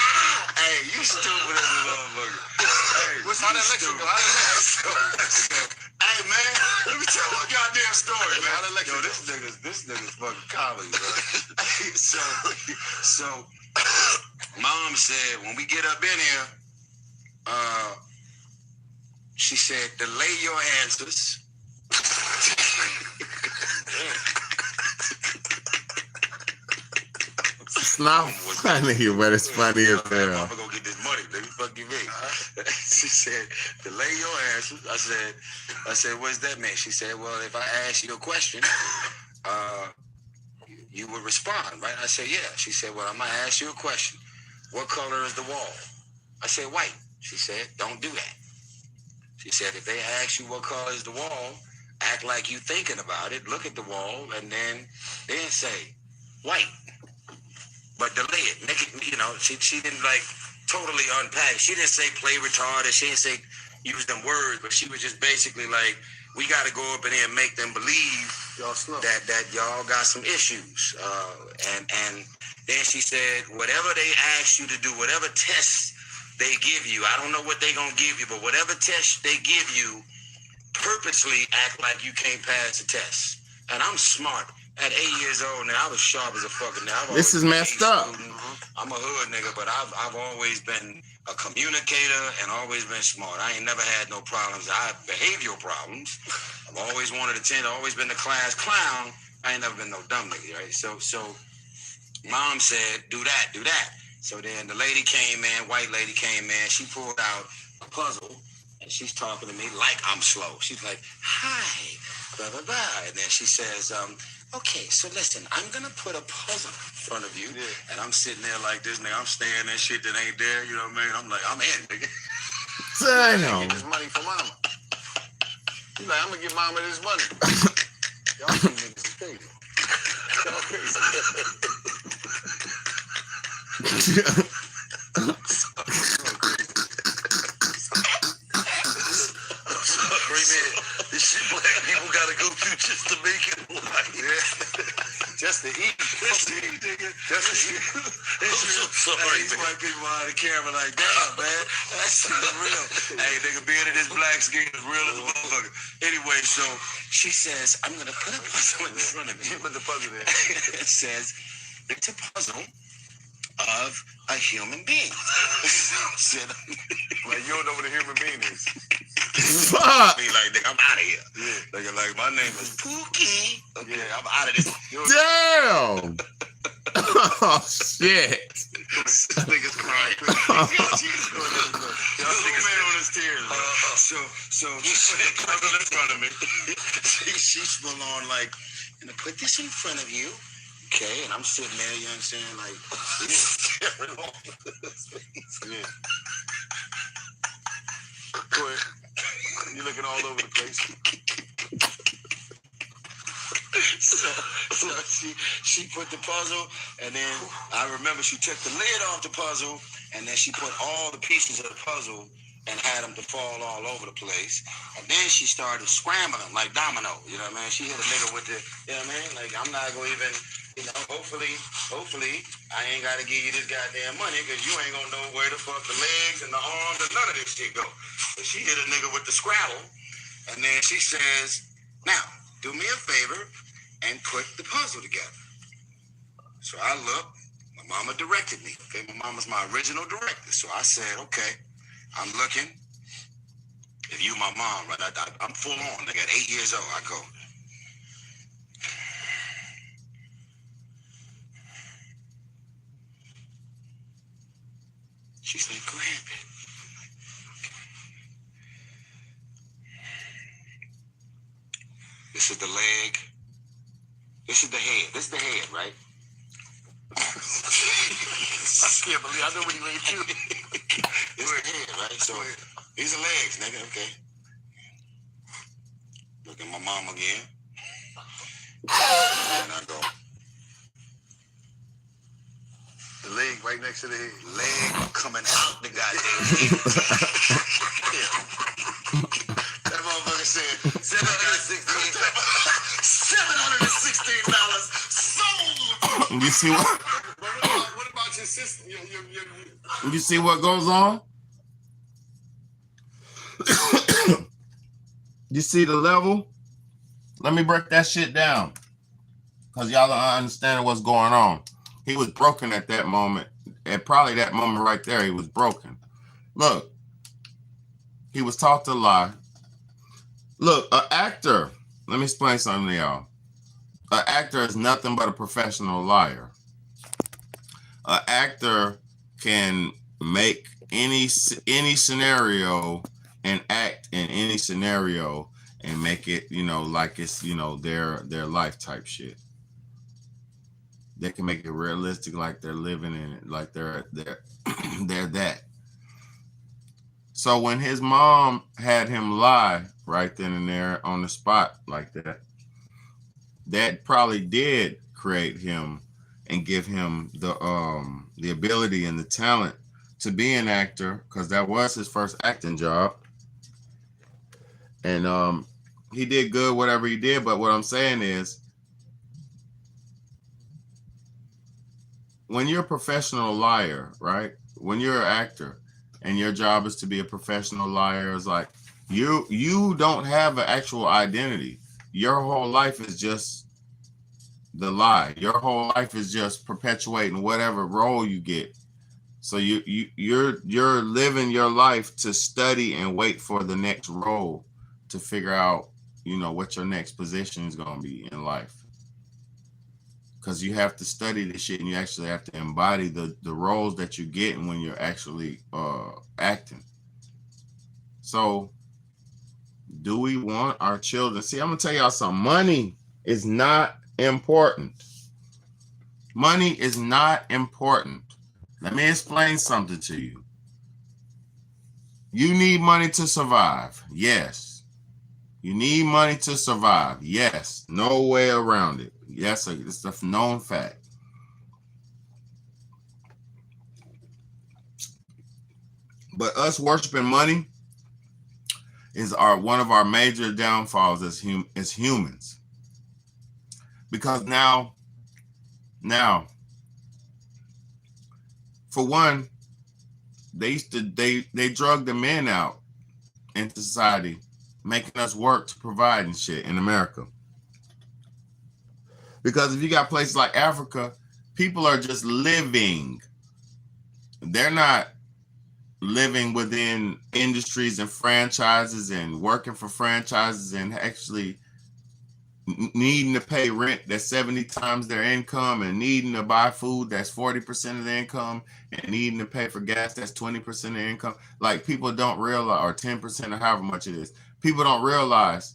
Hey, you stupid as a motherfucker. Hey, what's how that lecture go? Hey, man, let me tell you a goddamn story, man. How that lecture go? This nigga's fucking comedy, bro. So, Mom said, when we get up in here, she said, delay your answers. It's not funny, but it's funny as hell. I'm gonna go get this money, nigga. Fuck you, me. She said, delay your answers. I said, what's that mean? She said, well, if I ask you a question, you would respond, right? I said, yeah. She said, well, I'm gonna ask you a question. What color is the wall? I said, white. She said, don't do that. She said, if they ask you what color is the wall, act like you thinking about it, look at the wall, and then say, white. But delay it. Make it, you know, she didn't like totally unpack. She didn't say play retarded. She didn't say use them words, but she was just basically like, we got to go up in here and make them believe that y'all got some issues. And then she said, whatever they ask you to do, whatever test they give you, I don't know what they gonna give you, but whatever test they give you, purposely act like you can't pass the test. And I'm smart. At 8 years old now, I was sharp as a fucking now. This is messed up. I'm a hood nigga, but I've always been a communicator and always been smart. I ain't never had no problems. I have behavioral problems. I've always wanted attention, always been the class clown. I ain't never been no dumb nigga, right? So Mom said, do that. So then the lady came in, white lady came in, she pulled out a puzzle and she's talking to me like I'm slow. She's like, hi, blah, blah, blah. And then she says, okay, so listen, I'm going to put a puzzle in front of you. Yeah. And I'm sitting there like this, nigga. I'm staring at shit that ain't there, you know what I mean? I'm like, I'm in, nigga. Damn. Get this money for mama. He's like, I'm going to give mama this money. Y'all two niggas is crazy. Y'all crazy. This shit black people gotta go through just to make it in life. Yeah. Just to eat. Just to eat, nigga. Just to eat. Sorry, these white people behind the camera like, damn, man. That shit is real. Hey, nigga, being in this black skin is real as a motherfucker. Anyway, so she says, I'm gonna put a puzzle in front of you. Put the puzzle there. It says, it's a puzzle of a human being. Like, you don't know what a human being is. Fuck. Be like, nigga, I'm out of here. Yeah. Nigga, like, my name is Pookie. Okay, yeah, I'm out of this. Damn. Oh, shit. This nigga's crying. Y'all niggas on his tears. So she put the puzzle in front of me. She's full on like, I'm gonna put this in front of you. Okay, and I'm sitting there, you understand, like, yeah. Go ahead. You're looking all over the place. So she put the puzzle, and then I remember she took the lid off the puzzle, and then she put all the pieces of the puzzle and had them to fall all over the place. And then she started scrambling like domino, you know what I mean? She hit a nigga with the, you know what I mean? Like, I'm not going to even, you know, hopefully, I ain't got to give you this goddamn money because you ain't going to know where the fuck the legs and the arms and none of this shit go. But she hit a nigga with the Scrabble, and then she says, now, do me a favor and put the puzzle together. So I looked. My mama directed me. Okay, my mama's my original director. So I said, okay, I'm looking. If you my mom, right? I'm full on. I got 8 years old. I go. She said, go ahead, baby. This is the leg. This is the head. This is the head, right? I can't believe I know what he made too. This is the head, right? So these are legs, nigga. Okay. Look at my mom again. And I go. The leg right next to the head. Leg coming out the goddamn head. That motherfucker said $716 sold. You see what? What about your sister? You see what goes on? You see the level? Let me break that shit down, because y'all don't understand what's going on. He was broken at that moment. At probably that moment right there, he was broken. Look, he was taught to lie. Look, an actor, let me explain something to y'all. An actor is nothing but a professional liar. An actor can make any scenario and act in any scenario and make it, like it's, their life type shit. They can make it realistic, like they're living in it, like they're they're that. So when his mom had him lie right then and there on the spot like that, that probably did create him and give him the ability and the talent to be an actor, because that was his first acting job. And he did good, whatever he did. But what I'm saying is, when you're a professional liar, right? When you're an actor and your job is to be a professional liar, it's like you don't have an actual identity. Your whole life is just the lie. Your whole life is just perpetuating whatever role you get. So you're living your life to study and wait for the next role to figure out, what your next position is going to be in life. Because you have to study this shit and you actually have to embody the roles that you get when you're actually acting. So do we want our children? See, I'm going to tell y'all something. Money is not important. Money is not important. Let me explain something to you. You need money to survive. Yes. You need money to survive. Yes. No way around it. Yes, it's a known fact. But us worshiping money is one of our major downfalls as humans. Because now, for one, they drug the men out into society, making us work to provide and shit in America. Because if you got places like Africa, people are just living. They're not living within industries and franchises and working for franchises and actually needing to pay rent that's 70 times their income, and needing to buy food that's 40% of their income, and needing to pay for gas that's 20% of their income. Like, people don't realize, or 10% or however much it is. People don't realize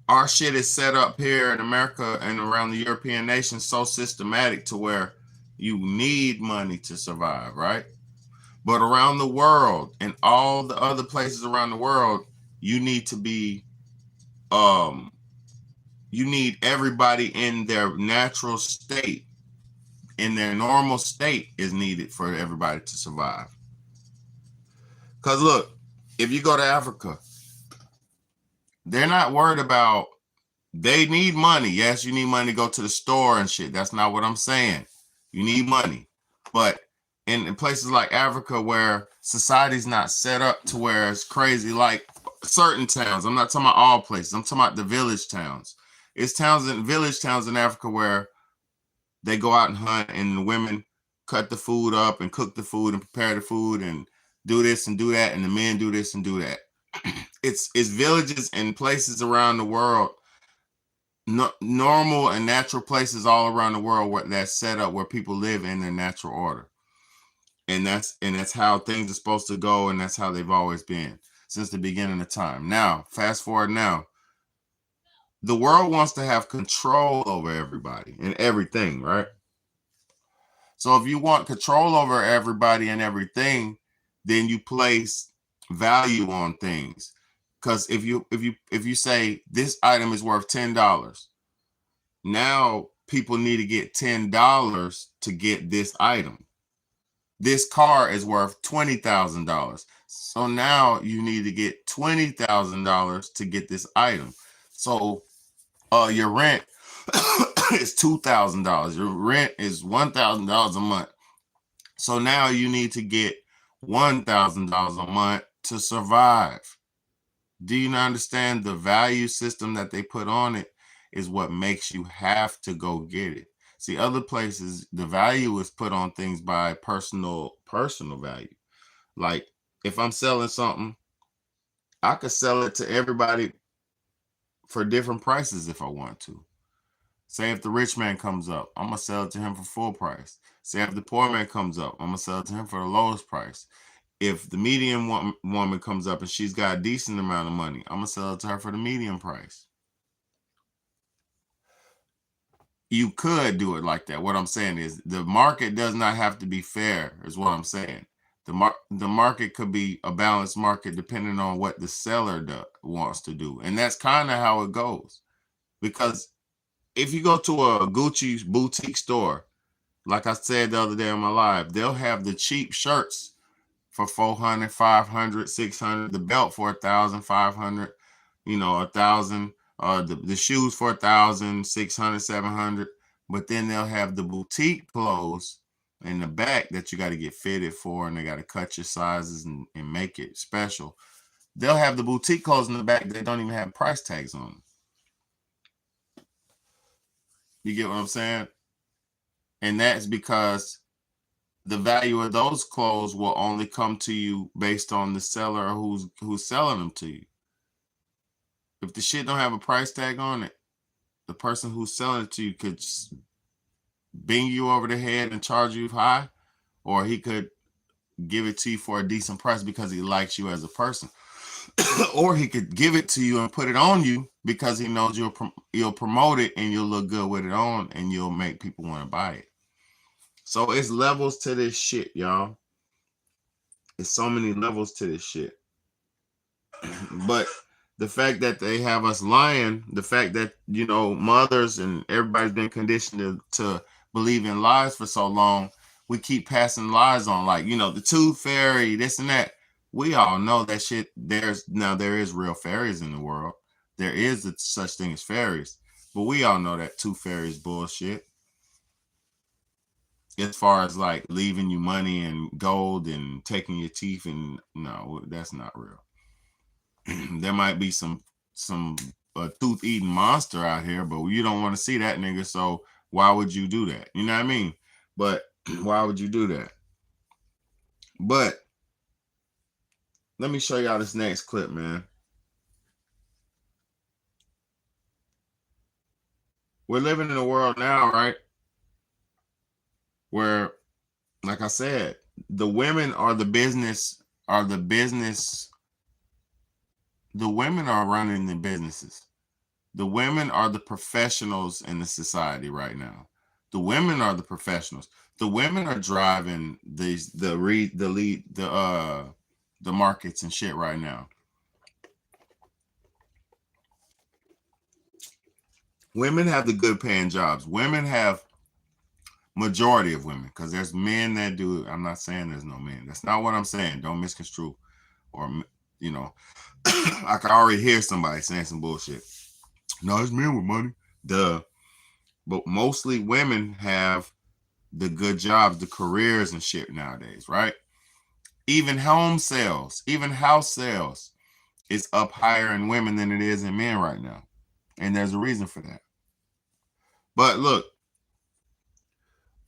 our shit is set up here in America and around the European nations so systematic to where you need money to survive, right? But around the world and all the other places around the world, you need to be, you need everybody in their natural state, in their normal state is needed for everybody to survive. Because look, if you go to Africa, they're not worried about, they need money. Yes, you need money to go to the store and shit. That's not what I'm saying. You need money. But in places like Africa where society's not set up to where it's crazy, like certain towns, I'm not talking about all places, I'm talking about the village towns. It's towns and village towns in Africa where they go out and hunt, and the women cut the food up and cook the food and prepare the food and do this and do that, and the men do this and do that. It's villages and places around the world, normal and natural places all around the world where that's set up where people live in their natural order. And that's how things are supposed to go, and that's how they've always been since the beginning of time. Now, fast forward now. The world wants to have control over everybody and everything, right? So if you want control over everybody and everything, then you place value on things. Because if you say this item is worth $10, now people need to get $10 to get this item. This car is worth $20,000. So now you need to get $20,000 to get this item. So your rent is $2,000. Your rent is $1,000 a month. So now you need to get $1,000 a month to survive. Do you not understand the value system that they put on it is what makes you have to go get it? See, other places, the value is put on things by personal value. Like if I'm selling something, I could sell it to everybody for different prices if I want to. Say if the rich man comes up, I'm going to sell it to him for full price. Say if the poor man comes up, I'm going to sell it to him for the lowest price. If the medium woman comes up and she's got a decent amount of money, I'm going to sell it to her for the medium price. You could do it like that. What I'm saying is the market does not have to be fair, is what I'm saying. The market could be a balanced market depending on what the seller wants to do. And that's kind of how it goes. Because if you go to a Gucci boutique store, like I said the other day on my live, they'll have the cheap shirts for $400, $500, $600, the belt for $1,000, $500, $1,000, the shoes for $1,000, $600, $700. But then they'll have the boutique clothes in the back that you got to get fitted for, and they got to cut your sizes and make it special. They'll have the boutique clothes in the back that don't even have price tags on them. You get what I'm saying? And that's because the value of those clothes will only come to you based on the seller who's selling them to you. If the shit don't have a price tag on it, the person who's selling it to you could bing you over the head and charge you high, or he could give it to you for a decent price because he likes you as a person. Or he could give it to you and put it on you because he knows you'll promote it and you'll look good with it on, and you'll make people want to buy it. So it's levels to this shit, y'all. It's so many levels to this shit. But the fact that they have us lying, the fact that, mothers and everybody's been conditioned to believe in lies for so long, we keep passing lies on, like, the tooth fairy, this and that. We all know that shit. There is real fairies in the world. There is such thing as fairies, but we all know that tooth fairy is bullshit. As far as like leaving you money and gold and taking your teeth, and no, that's not real. There might be some tooth eating monster out here, but you don't want to see that nigga. So why would you do that? You know what I mean? But why would you do that? But let me show y'all this next clip, man. We're living in a world now, right, where, like I said, the women are the business. The women are running the businesses. The women are the professionals in the society right now. The women are the professionals. The women are driving the markets and shit right now. Women have the good paying jobs. Women have, majority of women, because there's men that do it. I'm not saying there's no men. That's not what I'm saying. Don't misconstrue. Or, I can already hear somebody saying some bullshit. No, it's men with money. Duh. But mostly women have the good jobs, the careers and shit nowadays, right? Even home sales, even house sales is up higher in women than it is in men right now. And there's a reason for that. But look,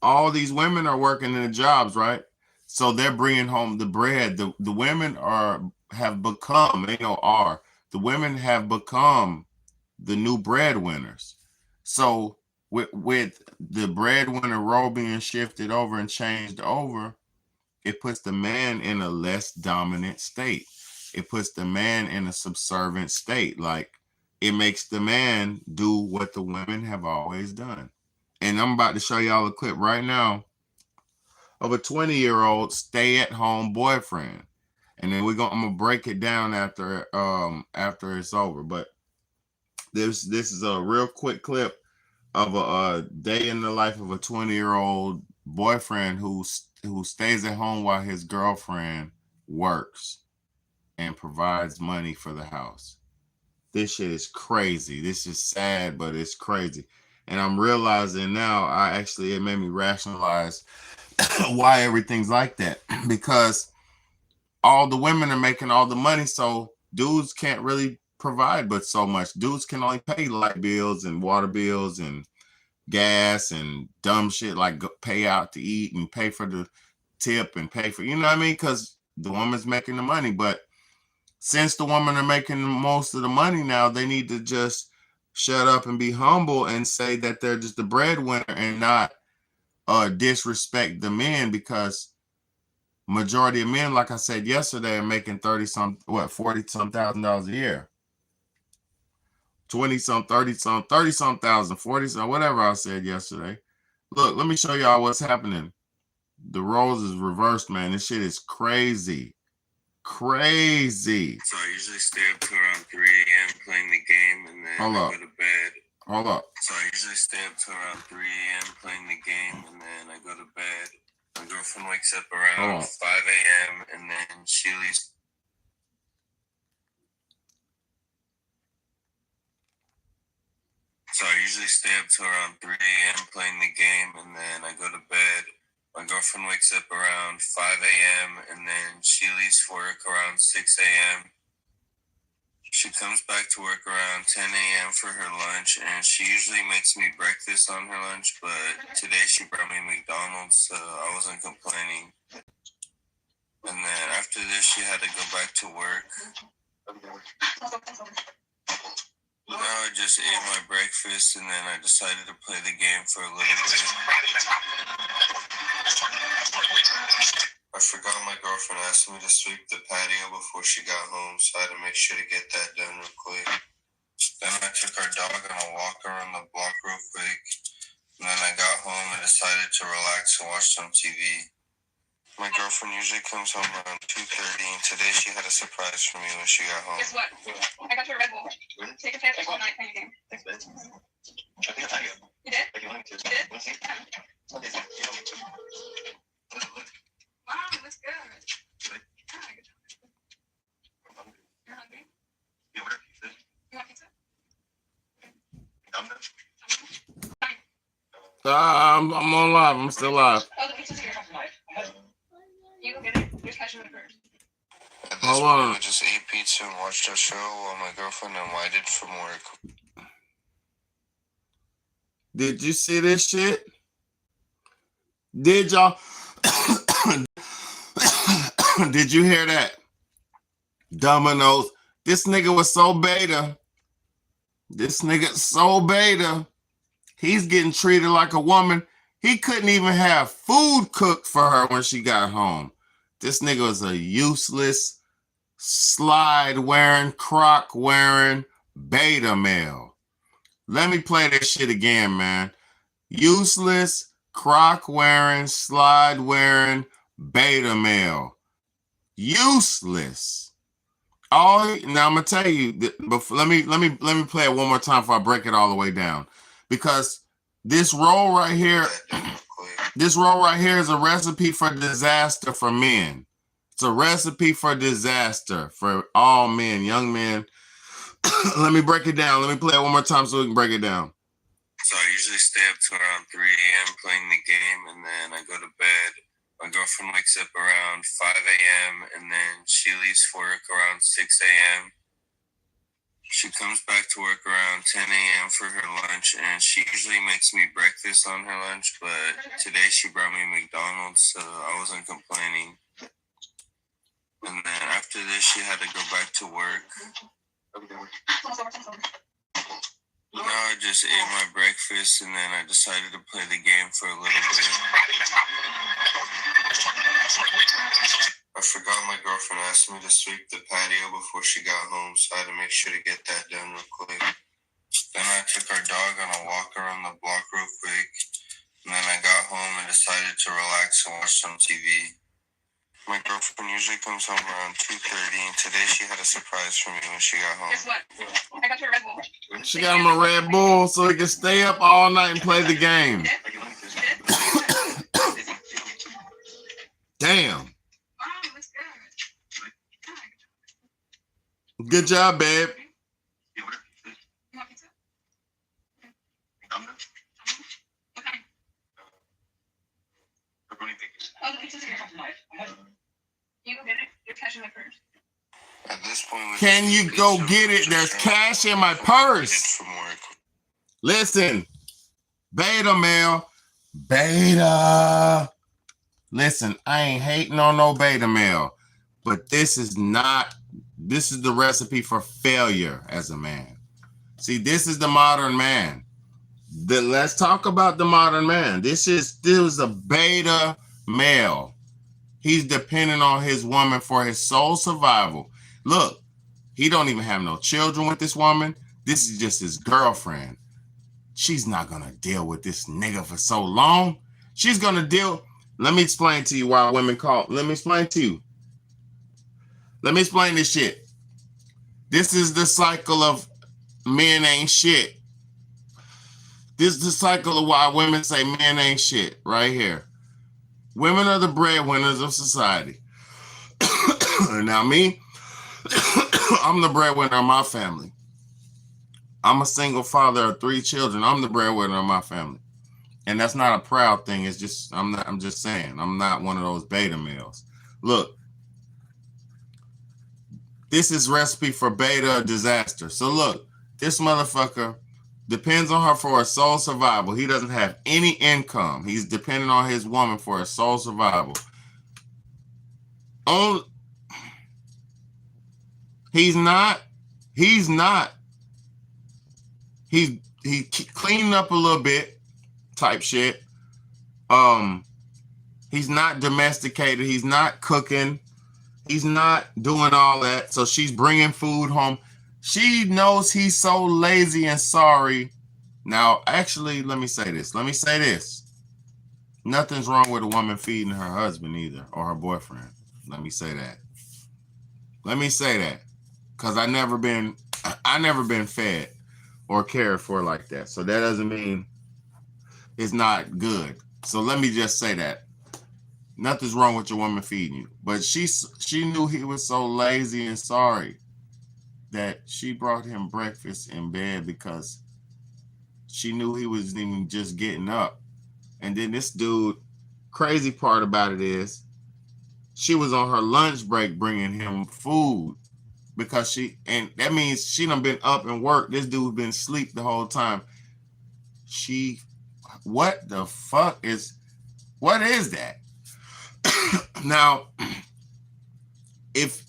all these women are working in the jobs, right? So they're bringing home the bread. The women have become, the women have become the new breadwinners. So with the breadwinner role being shifted over and changed over, it puts the man in a less dominant state. It puts the man in a subservient state. Like, it makes the man do what the women have always done. And I'm about to show y'all a clip right now of a 20-year-old stay-at-home boyfriend. And then I'm gonna break it down after it's over. But this is a real quick clip of a day in the life of a 20-year-old boyfriend who stays at home while his girlfriend works and provides money for the house. This shit is crazy. This is sad, but it's crazy. And I'm realizing now, it made me rationalize why everything's like that. Because all the women are making all the money, so dudes can't really provide but so much. Dudes can only pay light bills and water bills and gas and dumb shit like pay out to eat and pay for the tip and pay for, you know what I mean? Because the woman's making the money. But since the women are making most of the money now, they need to just shut up and be humble and say that they're just the breadwinner and not disrespect the men, because majority of men, like I said yesterday, are making 40 some thousand dollars a year. 20 some, 30 some, 30 some thousand, 40 some, whatever I said yesterday. Look, let me show y'all what's happening. The roles is reversed, man. This shit is crazy. Crazy. So I usually stay up to around 3 a.m. playing the game, and then I go to bed. Hold up. So I usually stay up to around 3 a.m. playing the game, and then I go to bed. My girlfriend wakes up around 5 a.m., and then she leaves. So I usually stay up to around 3 a.m. playing the game, and then I go to bed. My girlfriend wakes up around 5 a.m. and then she leaves for work around 6 a.m. She comes back to work around 10 a.m. for her lunch, and she usually makes me breakfast on her lunch, but today she brought me McDonald's, so I wasn't complaining. And then after this, she had to go back to work. Now I just ate my breakfast, and then I decided to play the game for a little bit. I forgot my girlfriend asked me to sweep the patio before she got home, so I had to make sure to get that done real quick. Then I took our dog on a walk around the block real quick, and then I got home and decided to relax and watch some TV. My girlfriend usually comes home around 2:30, and today she had a surprise for me when she got home. Guess what? I got you a Red Bull. Take a picture all night playing a game. You did? You did? Yeah. Wow, that's good. Yeah, good job. You're hungry? You want pizza? I'm on live. I'm still live. Oh, the pizza's here. You go get it. There's ketchup in the fridge. At this Hold point, on. I just ate pizza and watched a show while my girlfriend unwinded from work. Did you see this shit? Did y'all? Did you hear that? Domino's. This nigga was so beta. This nigga so beta. He's getting treated like a woman. He couldn't even have food cooked for her when she got home. This nigga was a useless, slide wearing, croc wearing beta male. Let me play this shit again, man. Useless, croc wearing, slide wearing beta male. Useless. Now I'm gonna tell you, but let me play it one more time before I break it all the way down. Because this role right here, is a recipe for disaster for men. It's a recipe for disaster for all men, young men. Let me break it down. Let me play it one more time so we can break it down. So I usually stay up to around 3 a.m. playing the game, and then I go to bed. My girlfriend wakes up around 5 a.m. and then she leaves for work around 6 a.m. She comes back to work around 10 a.m. for her lunch, and she usually makes me breakfast on her lunch, but today she brought me McDonald's, so I wasn't complaining. And then after this, she had to go back to work. Now I just ate my breakfast, and then I decided to play the game for a little bit. I forgot my girlfriend asked me to sweep the patio before she got home, so I had to make sure to get that done real quick. Then I took our dog on a walk around the block real quick, and then I got home and decided to relax and watch some TV. My girlfriend usually comes home around 2:30, and today she had a surprise for me when she got home. Guess what? I got your Red Bull. She got him a Red Bull so he can stay up all night and play the game. Damn. Wow, looks good. Good job, babe. You want pizza? Okay. Oh, the pizza's here. You go get it. You're cashing my purse. At this point, Can you go get it? There's cash in my purse. From work. Listen, beta male, beta. Listen, I ain't hating on no beta male, but this is the recipe for failure as a man. See, this is the modern man. Let's talk about the modern man. This is a beta male. He's depending on his woman for his sole survival. Look, he don't even have no children with this woman. This is just his girlfriend. She's not going to deal with this nigga for so long. She's going to deal. Let me explain to you why women call. Let me explain to you. Let me explain this shit. This is the cycle of men ain't shit. This is the cycle of why women say men ain't shit right here. Women are the breadwinners of society. Now me, I'm the breadwinner of my family. I'm a single father of 3 children. I'm the breadwinner of my family. And that's not a proud thing. It's just, I'm just saying, I'm not one of those beta males. Look, this is recipe for beta disaster. So look, this motherfucker depends on her for his sole survival. He doesn't have any income. He's dependent on his woman for his sole survival. He's cleaning up a little bit type shit. He's not domesticated. He's not cooking. He's not doing all that. So she's bringing food home. She knows he's so lazy and sorry. Now, actually, let me say this. Nothing's wrong with a woman feeding her husband either, or her boyfriend. Let me say that. Because I never been fed or cared for like that. So that doesn't mean it's not good. So let me just say that. Nothing's wrong with your woman feeding you. But she knew he was so lazy and sorry that she brought him breakfast in bed because she knew he was even just getting up. And then this dude, crazy part about it is she was on her lunch break bringing him food because and that means she done been up and worked. This dude been asleep the whole time. What the fuck what is that? Now, if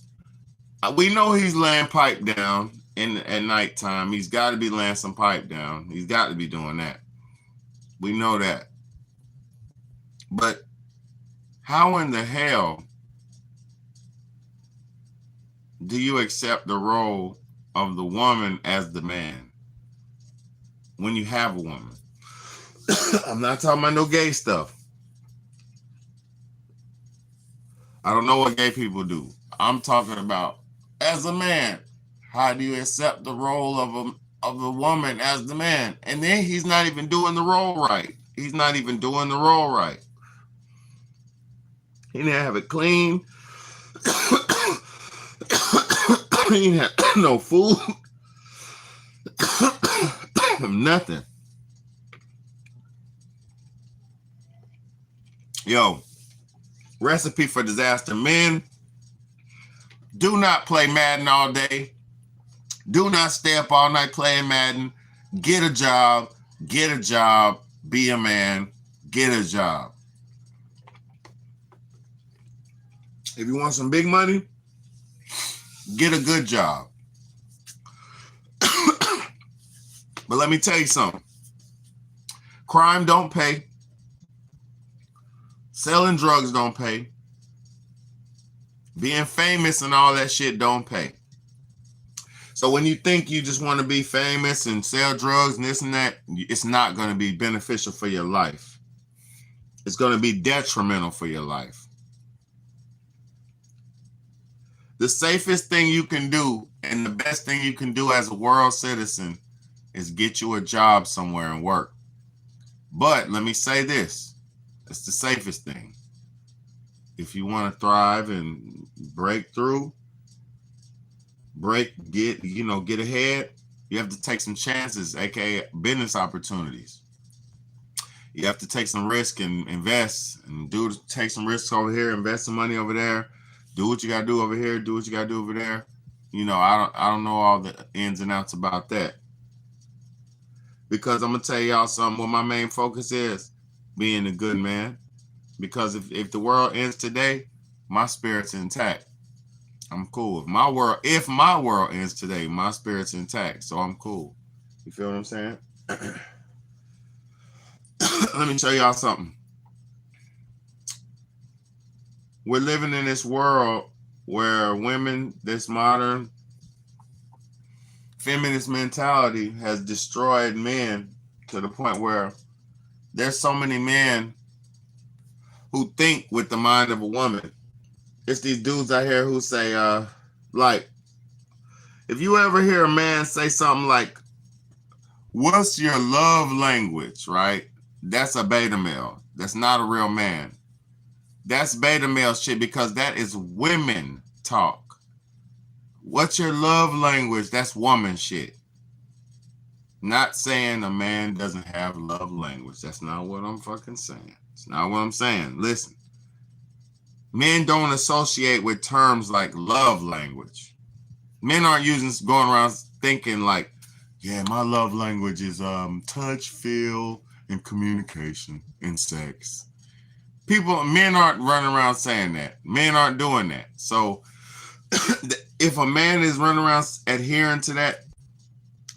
we know he's laying pipe down at nighttime, he's got to be laying some pipe down. He's got to be doing that. We know that. But how in the hell do you accept the role of the woman as the man when you have a woman? I'm not talking about no gay stuff. I don't know what gay people do. I'm talking about as a man. How do you accept the role of the woman as the man? And then he's not even doing the role right. He didn't have it clean. He didn't have no food. Nothing. Yo, recipe for disaster. Men, do not play Madden all day. Do not stay up all night playing Madden. Get a job. Get a job. Be a man. Get a job. If you want some big money, get a good job. But let me tell you something. Crime don't pay. Selling drugs don't pay. Being famous and all that shit don't pay. So when you think you just want to be famous and sell drugs and this and that, it's not going to be beneficial for your life. It's going to be detrimental for your life. The safest thing you can do and the best thing you can do as a world citizen is get you a job somewhere and work. But let me say this. It's the safest thing. If you want to thrive and break through, get ahead, you have to take some chances, aka business opportunities. You have to take some risk and invest and take some risks over here, invest some money over there, do what you gotta do over here, do what you gotta do over there. I don't know all the ins and outs about that. Because I'm gonna tell y'all something, what my main focus is, being a good man. Because if the world ends today, my spirit's intact. I'm cool. If my world ends today, my spirit's intact. So I'm cool. You feel what I'm saying? Let me show y'all something. We're living in this world where women, this modern feminist mentality has destroyed men to the point where there's so many men who think with the mind of a woman. It's these dudes out here who say, like, if you ever hear a man say something like, what's your love language, right? That's a beta male. That's not a real man. That's beta male shit because that is women talk. What's your love language? That's woman shit. Not saying a man doesn't have love language. That's not what I'm fucking saying. It's not what I'm saying. Listen. Men don't associate with terms like love language. Men aren't going around thinking like, yeah, my love language is touch, feel, and communication and sex. Men aren't running around saying that. Men aren't doing that. So if a man is running around adhering to that,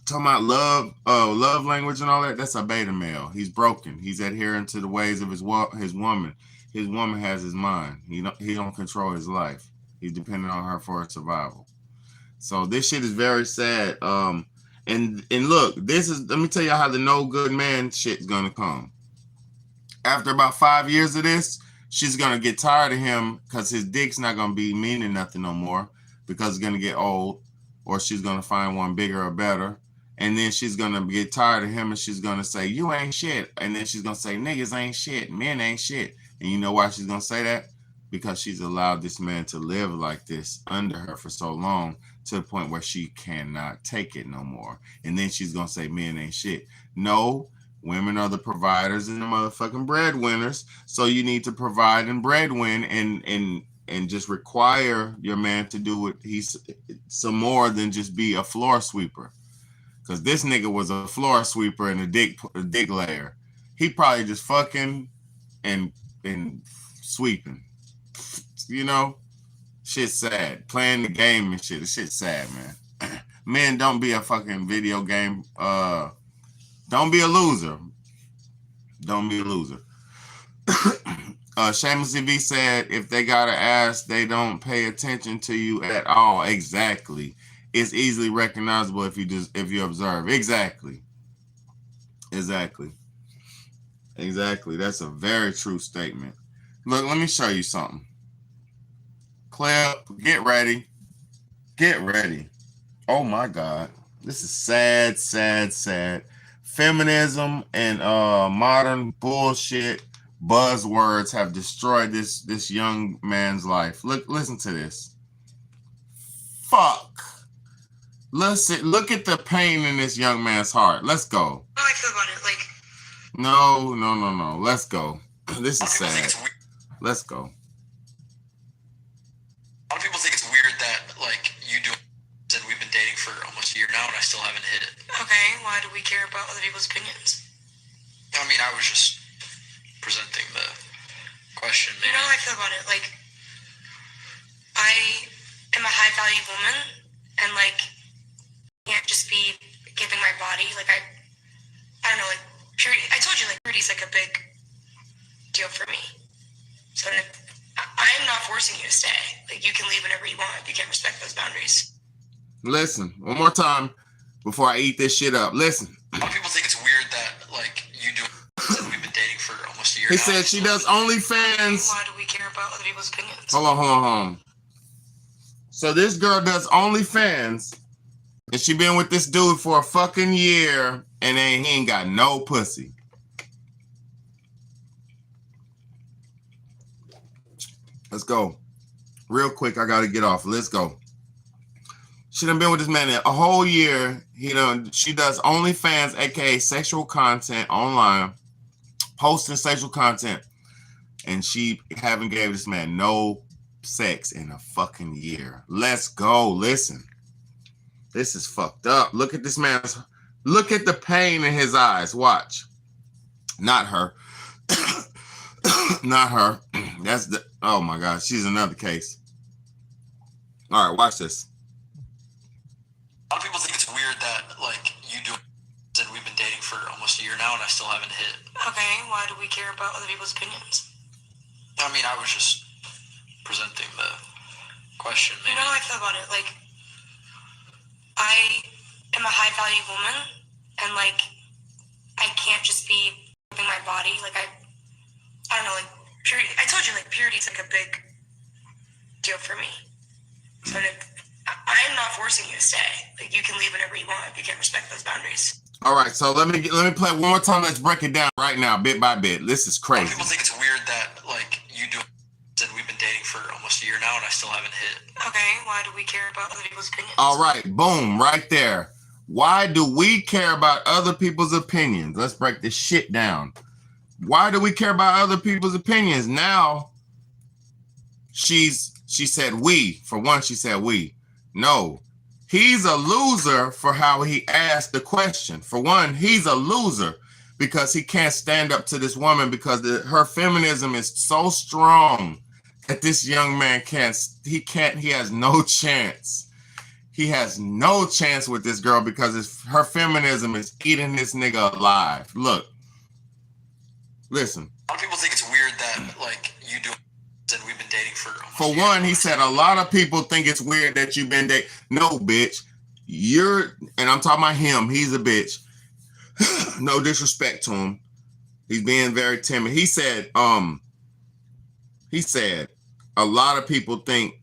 talking about love language and all that, that's a beta male. He's broken. He's adhering to the ways of his woman. His woman has his mind. He don't control his life. He's dependent on her for his survival. So this shit is very sad. And look, let me tell you how the no good man shit's gonna come. After about 5 years of this, she's gonna get tired of him because his dick's not gonna be meaning nothing no more because it's gonna get old, or she's gonna find one bigger or better. And then she's gonna get tired of him and she's gonna say, you ain't shit. And then she's gonna say, niggas ain't shit, men ain't shit. And you know why she's gonna say that? Because she's allowed this man to live like this under her for so long to the point where she cannot take it no more. And then she's gonna say men ain't shit. No, women are the providers and the motherfucking breadwinners. So you need to provide and breadwin and just require your man to do what he's some more than just be a floor sweeper. Because this nigga was a floor sweeper and a dick layer. He probably just fucking and sweeping. Shit's sad. Playing the game and shit. This shit's sad, man. Men, don't be a fucking video game. Don't be a loser. Don't be a loser. Shameless V said, if they got an ass, they don't pay attention to you at all. Exactly. It's easily recognizable if you observe. Exactly. That's a very true statement. Look, let me show you something. Claire, get ready. Oh my God. This is sad. Feminism and modern bullshit buzzwords have destroyed this young man's life. Listen to this. Fuck. Look at the pain in this young man's heart. Let's go. How I feel about it, like. No. Let's go. This is sad. Let's go. A lot of people think it's weird that, like, you do, and we've been dating for almost a year why do we care about other people's opinions? I mean, I was just presenting the question. You know how I feel about it. Like, I am a high value woman, and like, can't just be giving my body. Like, I don't know. Like, purity. I told you, like, purity's like a big deal for me. So I am not forcing you to stay. Like, you can leave whenever you want if you can't respect those boundaries. Listen, one more time before I eat this shit up. Listen. A lot of people think it's weird that, like, you do. We've been dating for almost a year He now. said she does OnlyFans. Why do we care about other people's opinions? Hold on. So this girl does OnlyFans, and she been with this dude for a fucking year, and he ain't got no pussy. Let's go. Real quick, I gotta get off. Let's go. She done been with this man a whole year. She does OnlyFans, aka sexual content online, posting sexual content, and she haven't gave this man no sex in a fucking year. Let's go. Listen, this is fucked up. Look at this man's. Look at the pain in his eyes. Watch. Not her. Not her. That's the. Oh my God, she's another case. All right, watch this. A lot of people think it's weird that, like, you do. And we've been dating for almost a year now, and I still haven't hit. Okay, why do we care about other people's opinions? I mean, I was just presenting the question. You know how I feel about it. Like, I am a high value woman, and like, I can't just be giving my body. Like, I don't know. Like, purity. I told you, like, purity's like a big deal for me. So I am not forcing you to stay. Like, you can leave whenever you want if you can't respect those boundaries. All right, so let me play it one more time. Let's break it down right now, bit by bit. This is A lot of crazy. people think it's weird that, like, you do. And we've been dating for almost a year now, and I still haven't hit. Okay, why do we care about other people's opinions? All right, boom, right there. Why do we care about other people's opinions? Let's break this shit down. Why do we care about other people's opinions? Now, she said we. For one, she said we. No, he's a loser for how he asked the question. For one, he's a loser because he can't stand up to this woman because her feminism is so strong that this young man he has no chance. He has no chance with this girl because her feminism is eating this nigga alive. Look, listen. A lot of people think it's weird that, like, you do. And we've been dating for almost For one, he said a lot of people think it's weird that you've been dating. No, bitch. And I'm talking about him. He's a bitch. No disrespect to him. He's being very timid. He said a lot of people think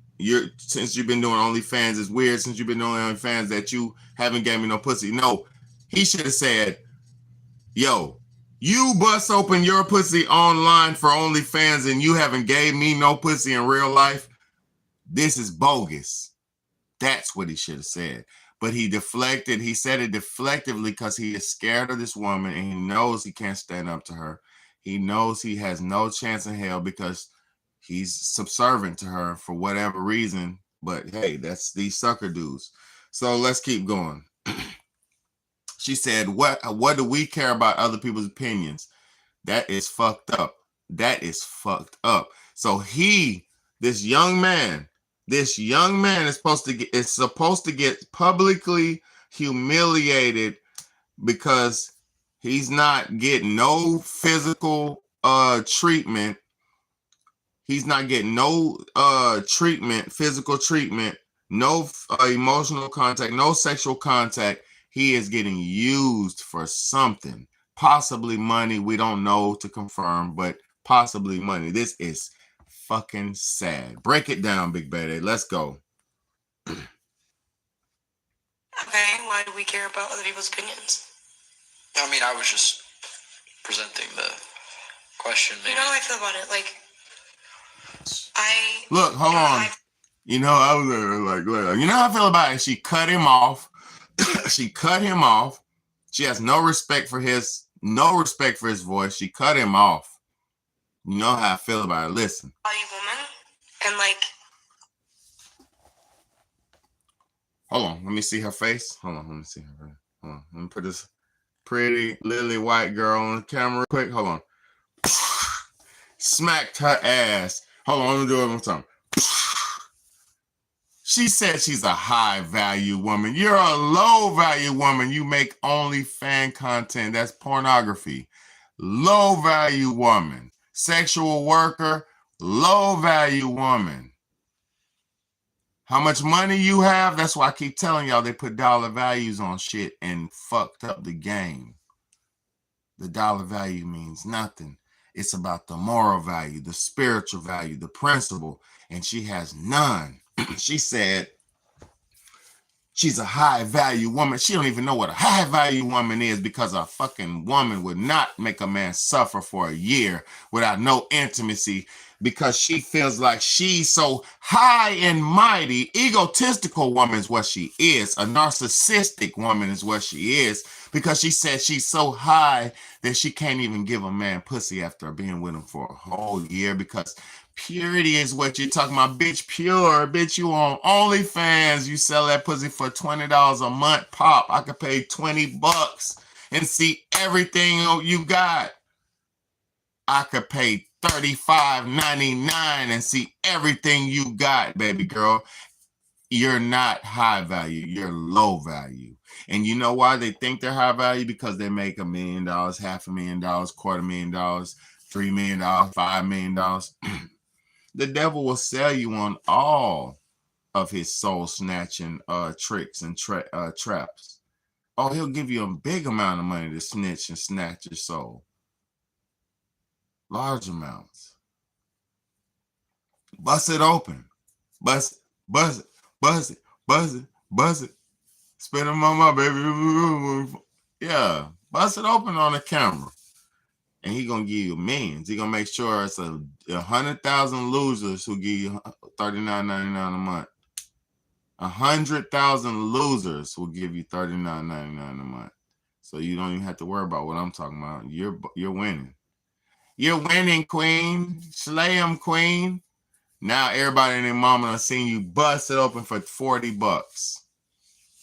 since you've been doing OnlyFans, it's weird since you've been doing OnlyFans that you haven't gave me no pussy. No, he should have said, yo, you bust open your pussy online for OnlyFans and you haven't gave me no pussy in real life. This is bogus. That's what he should have said. But he deflected. He said it deflectively because he is scared of this woman and he knows he can't stand up to her. He knows he has no chance in hell because he's subservient to her for whatever reason. But hey, that's these sucker dudes. So let's keep going. She said, what do we care about other people's opinions? That is fucked up. That is fucked up. So this young man is supposed to get publicly humiliated because he's not getting no physical treatment. He's not getting no physical treatment, no emotional contact, no sexual contact. He is getting used for something, possibly money. We don't know to confirm, but possibly money. This is fucking sad. Break it down, Big Betty. Let's go. Okay, why do we care about other people's opinions? I mean, I was just presenting the question. You know how I feel about it. Like, Look, hold on. You know, I was like, you know how I feel about it? She cut him off. She cut him off. She has no respect for his voice. She cut him off. You know how I feel about it. Listen. Value woman, and like, hold on. Let me see her face. Hold on. Let me see her. Hold on. Let me put this. pretty lily white girl on camera. Quick, hold on. Smacked her ass. Hold on, let me do it one more time. She said she's a high value woman. You're a low value woman. You make only fan content. That's pornography. Low value woman. Sexual worker. Low value woman. How much money you have? That's why I keep telling y'all they put dollar values on shit and fucked up the game. The dollar value means nothing. It's about the moral value, the spiritual value, the principle, and she has none. She said she's a high value woman. She don't even know what a high value woman is because a fucking woman would not make a man suffer for a year without no intimacy because she feels like she's so high and mighty. Egotistical woman is what she is. A narcissistic woman is what she is because she said she's so high that she can't even give a man pussy after being with him for a whole year because purity is what you're talking about. Bitch, pure. Bitch, you on OnlyFans. You sell that pussy for $20 a month pop. I could pay $20 and see everything you got. I could pay $35.99 and see everything you got, baby girl. You're not high value. You're low value. And you know why they think they're high value? Because they make $1 million, $500,000, $250,000, $3 million, $5 million. The devil will sell you on all of his soul snatching tricks and traps. Oh, he'll give you a big amount of money to snitch and snatch your soul. Large amounts. Bust it open. Bust it, buzz it, buzz it, buzz it, buzz it. Spin them on my baby. Yeah, bust it open on the camera. And he gonna give you millions. He gonna make sure it's 100,000 losers who give you $39.99 a month. 100,000 losers will give you $39.99 a month. So you don't even have to worry about what I'm talking about. You're winning. You're winning, queen. Slay 'em, queen. Now everybody and their mama done seen you bust it open for $40.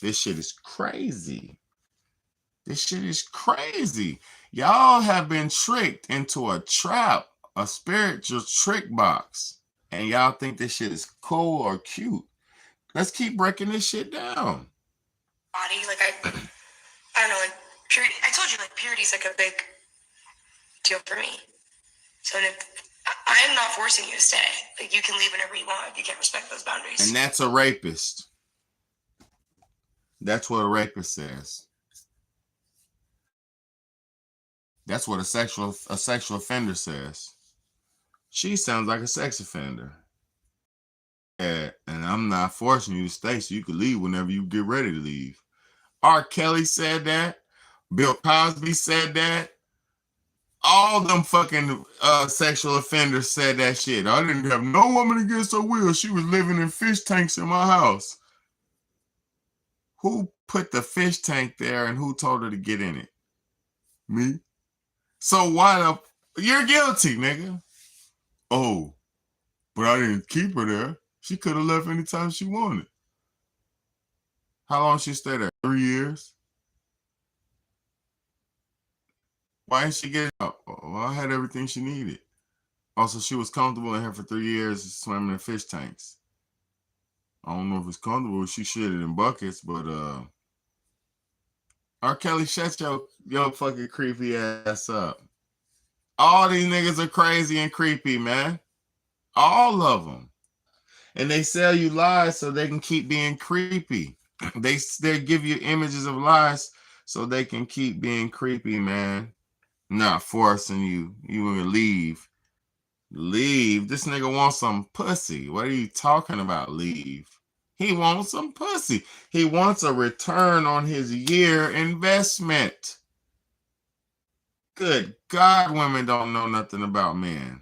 This shit is crazy. This shit is crazy. Y'all have been tricked into a trap, a spiritual trick box. And y'all think this shit is cool or cute. Let's keep breaking this shit down. Body, like I don't know, like purity. I told you, like purity's like a big deal for me. So I'm not forcing you to stay. Like you can leave whenever you want if you can't respect those boundaries. And that's a rapist. That's what a rapist says. That's what a sexual offender says. She sounds like a sex offender. Yeah, and I'm not forcing you to stay, so you can leave whenever you get ready to leave. R. Kelly said that. Bill Cosby said that. All them fucking sexual offenders said that shit. I didn't have no woman against her will. She was living in fish tanks in my house. Who put the fish tank there and who told her to get in it? Me. So why you're guilty, nigga. Oh, but I didn't keep her there. She could have left anytime she wanted. How long she stayed there? 3 years. Why didn't she get out? Well, I had everything she needed. Also, she was comfortable in here for 3 years swimming in fish tanks. I don't know if it's comfortable. She shitted in buckets, but R. Kelly, shut your fucking creepy ass up. All these niggas are crazy and creepy, man. All of them. And they sell you lies so they can keep being creepy. They give you images of lies so they can keep being creepy, man. Not forcing you. You want to leave. Leave. This nigga wants some pussy. What are you talking about, leave? He wants some pussy. He wants a return on his year investment. Good God, women don't know nothing about men.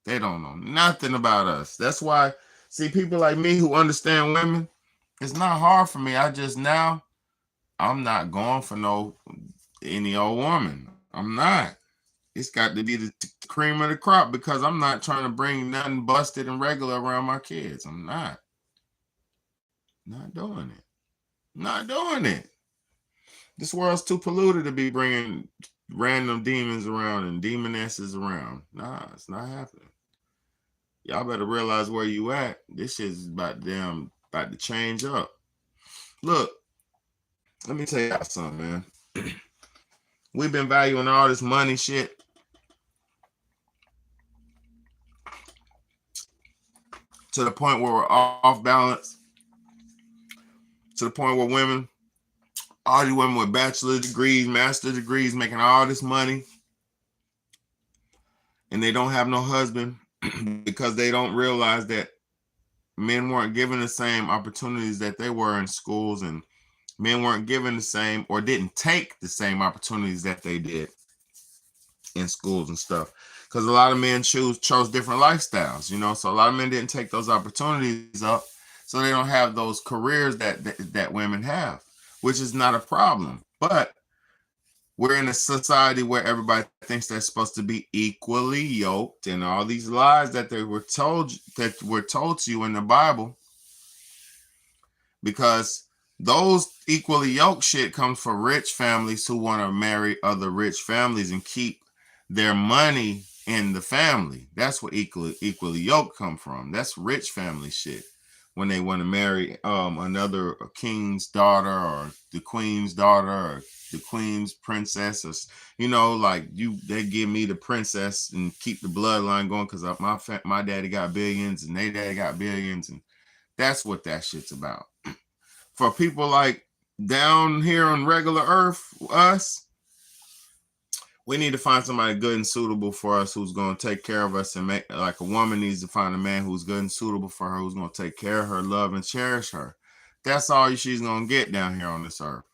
They don't know nothing about us. That's why, see, people like me who understand women, it's not hard for me. I'm not going for any old woman. I'm not. It's got to be the cream of the crop because I'm not trying to bring nothing busted and regular around my kids. I'm not. Not doing it. Not doing it. This world's too polluted to be bringing random demons around and demonesses around. Nah, it's not happening. Y'all better realize where you at. This shit's about to change up. Look, let me tell y'all something, man. We've been valuing all this money shit. To the point where we're off balance. To the point where women, all these women with bachelor degrees, master degrees, making all this money, and they don't have no husband because they don't realize that men weren't given the same opportunities that they were in schools, and men weren't given the same or didn't take the same opportunities that they did in schools and stuff. Because a lot of men chose different lifestyles, you know. So a lot of men didn't take those opportunities up, so they don't have those careers that women have, which is not a problem. But we're in a society where everybody thinks they're supposed to be equally yoked, and all these lies that were told to you in the Bible, because those equally yoked shit comes for rich families who want to marry other rich families and keep their money in the family. That's what equally yoked come from. That's rich family shit. When they want to marry another king's daughter or the queen's daughter or the queen's princess, or, you know, like they give me the princess and keep the bloodline going because my daddy got billions and they daddy got billions, and that's what that shit's about. For people like down here on regular earth, us, we need to find somebody good and suitable for us who's going to take care of us, and make, like, a woman needs to find a man who's good and suitable for her, who's going to take care of her, love and cherish her. That's all she's going to get down here on this earth.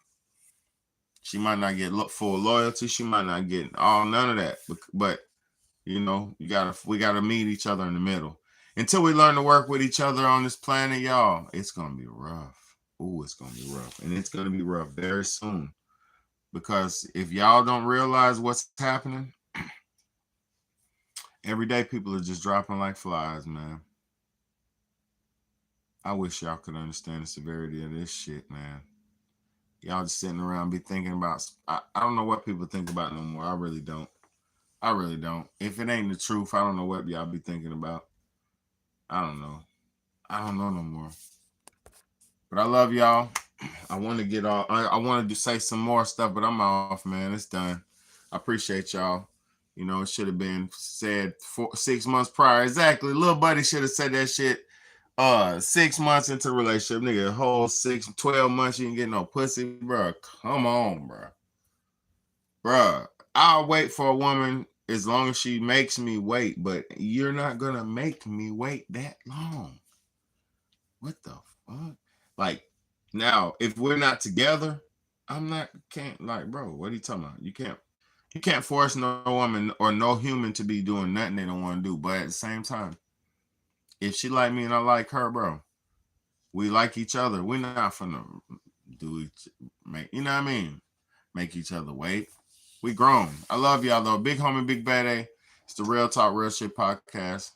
She might not get full loyalty. She might not get none of that. But you know, we gotta meet each other in the middle. Until we learn to work with each other on this planet, y'all, it's going to be rough. Ooh, it's going to be rough. And it's going to be rough very soon. Because if y'all don't realize what's happening, every day people are just dropping like flies, man. I wish y'all could understand the severity of this shit, man. Y'all just sitting around be thinking about, I don't know what people think about no more. I really don't. If it ain't the truth, I don't know what y'all be thinking about. I don't know no more. But I love y'all. I want to get off. I wanted to say some more stuff, but I'm off, man. It's done. I appreciate y'all. You know, it should have been said 6 months prior. Exactly. Little buddy should have said that shit 6 months into the relationship. Nigga, a whole 12 months you didn't get no pussy, bro. Come on, bro. Bro, I'll wait for a woman as long as she makes me wait, but you're not going to make me wait that long. What the fuck? Like, now, if we're not together, bro, what are you talking about? You can't force no woman or no human to be doing nothing they don't want to do. But at the same time, if she like me and I like her, bro, we like each other. We're not finna you know what I mean? Make each other wait. We grown. I love y'all though. Big homie, Big Bad A. It's the Real Talk, Real Shit podcast.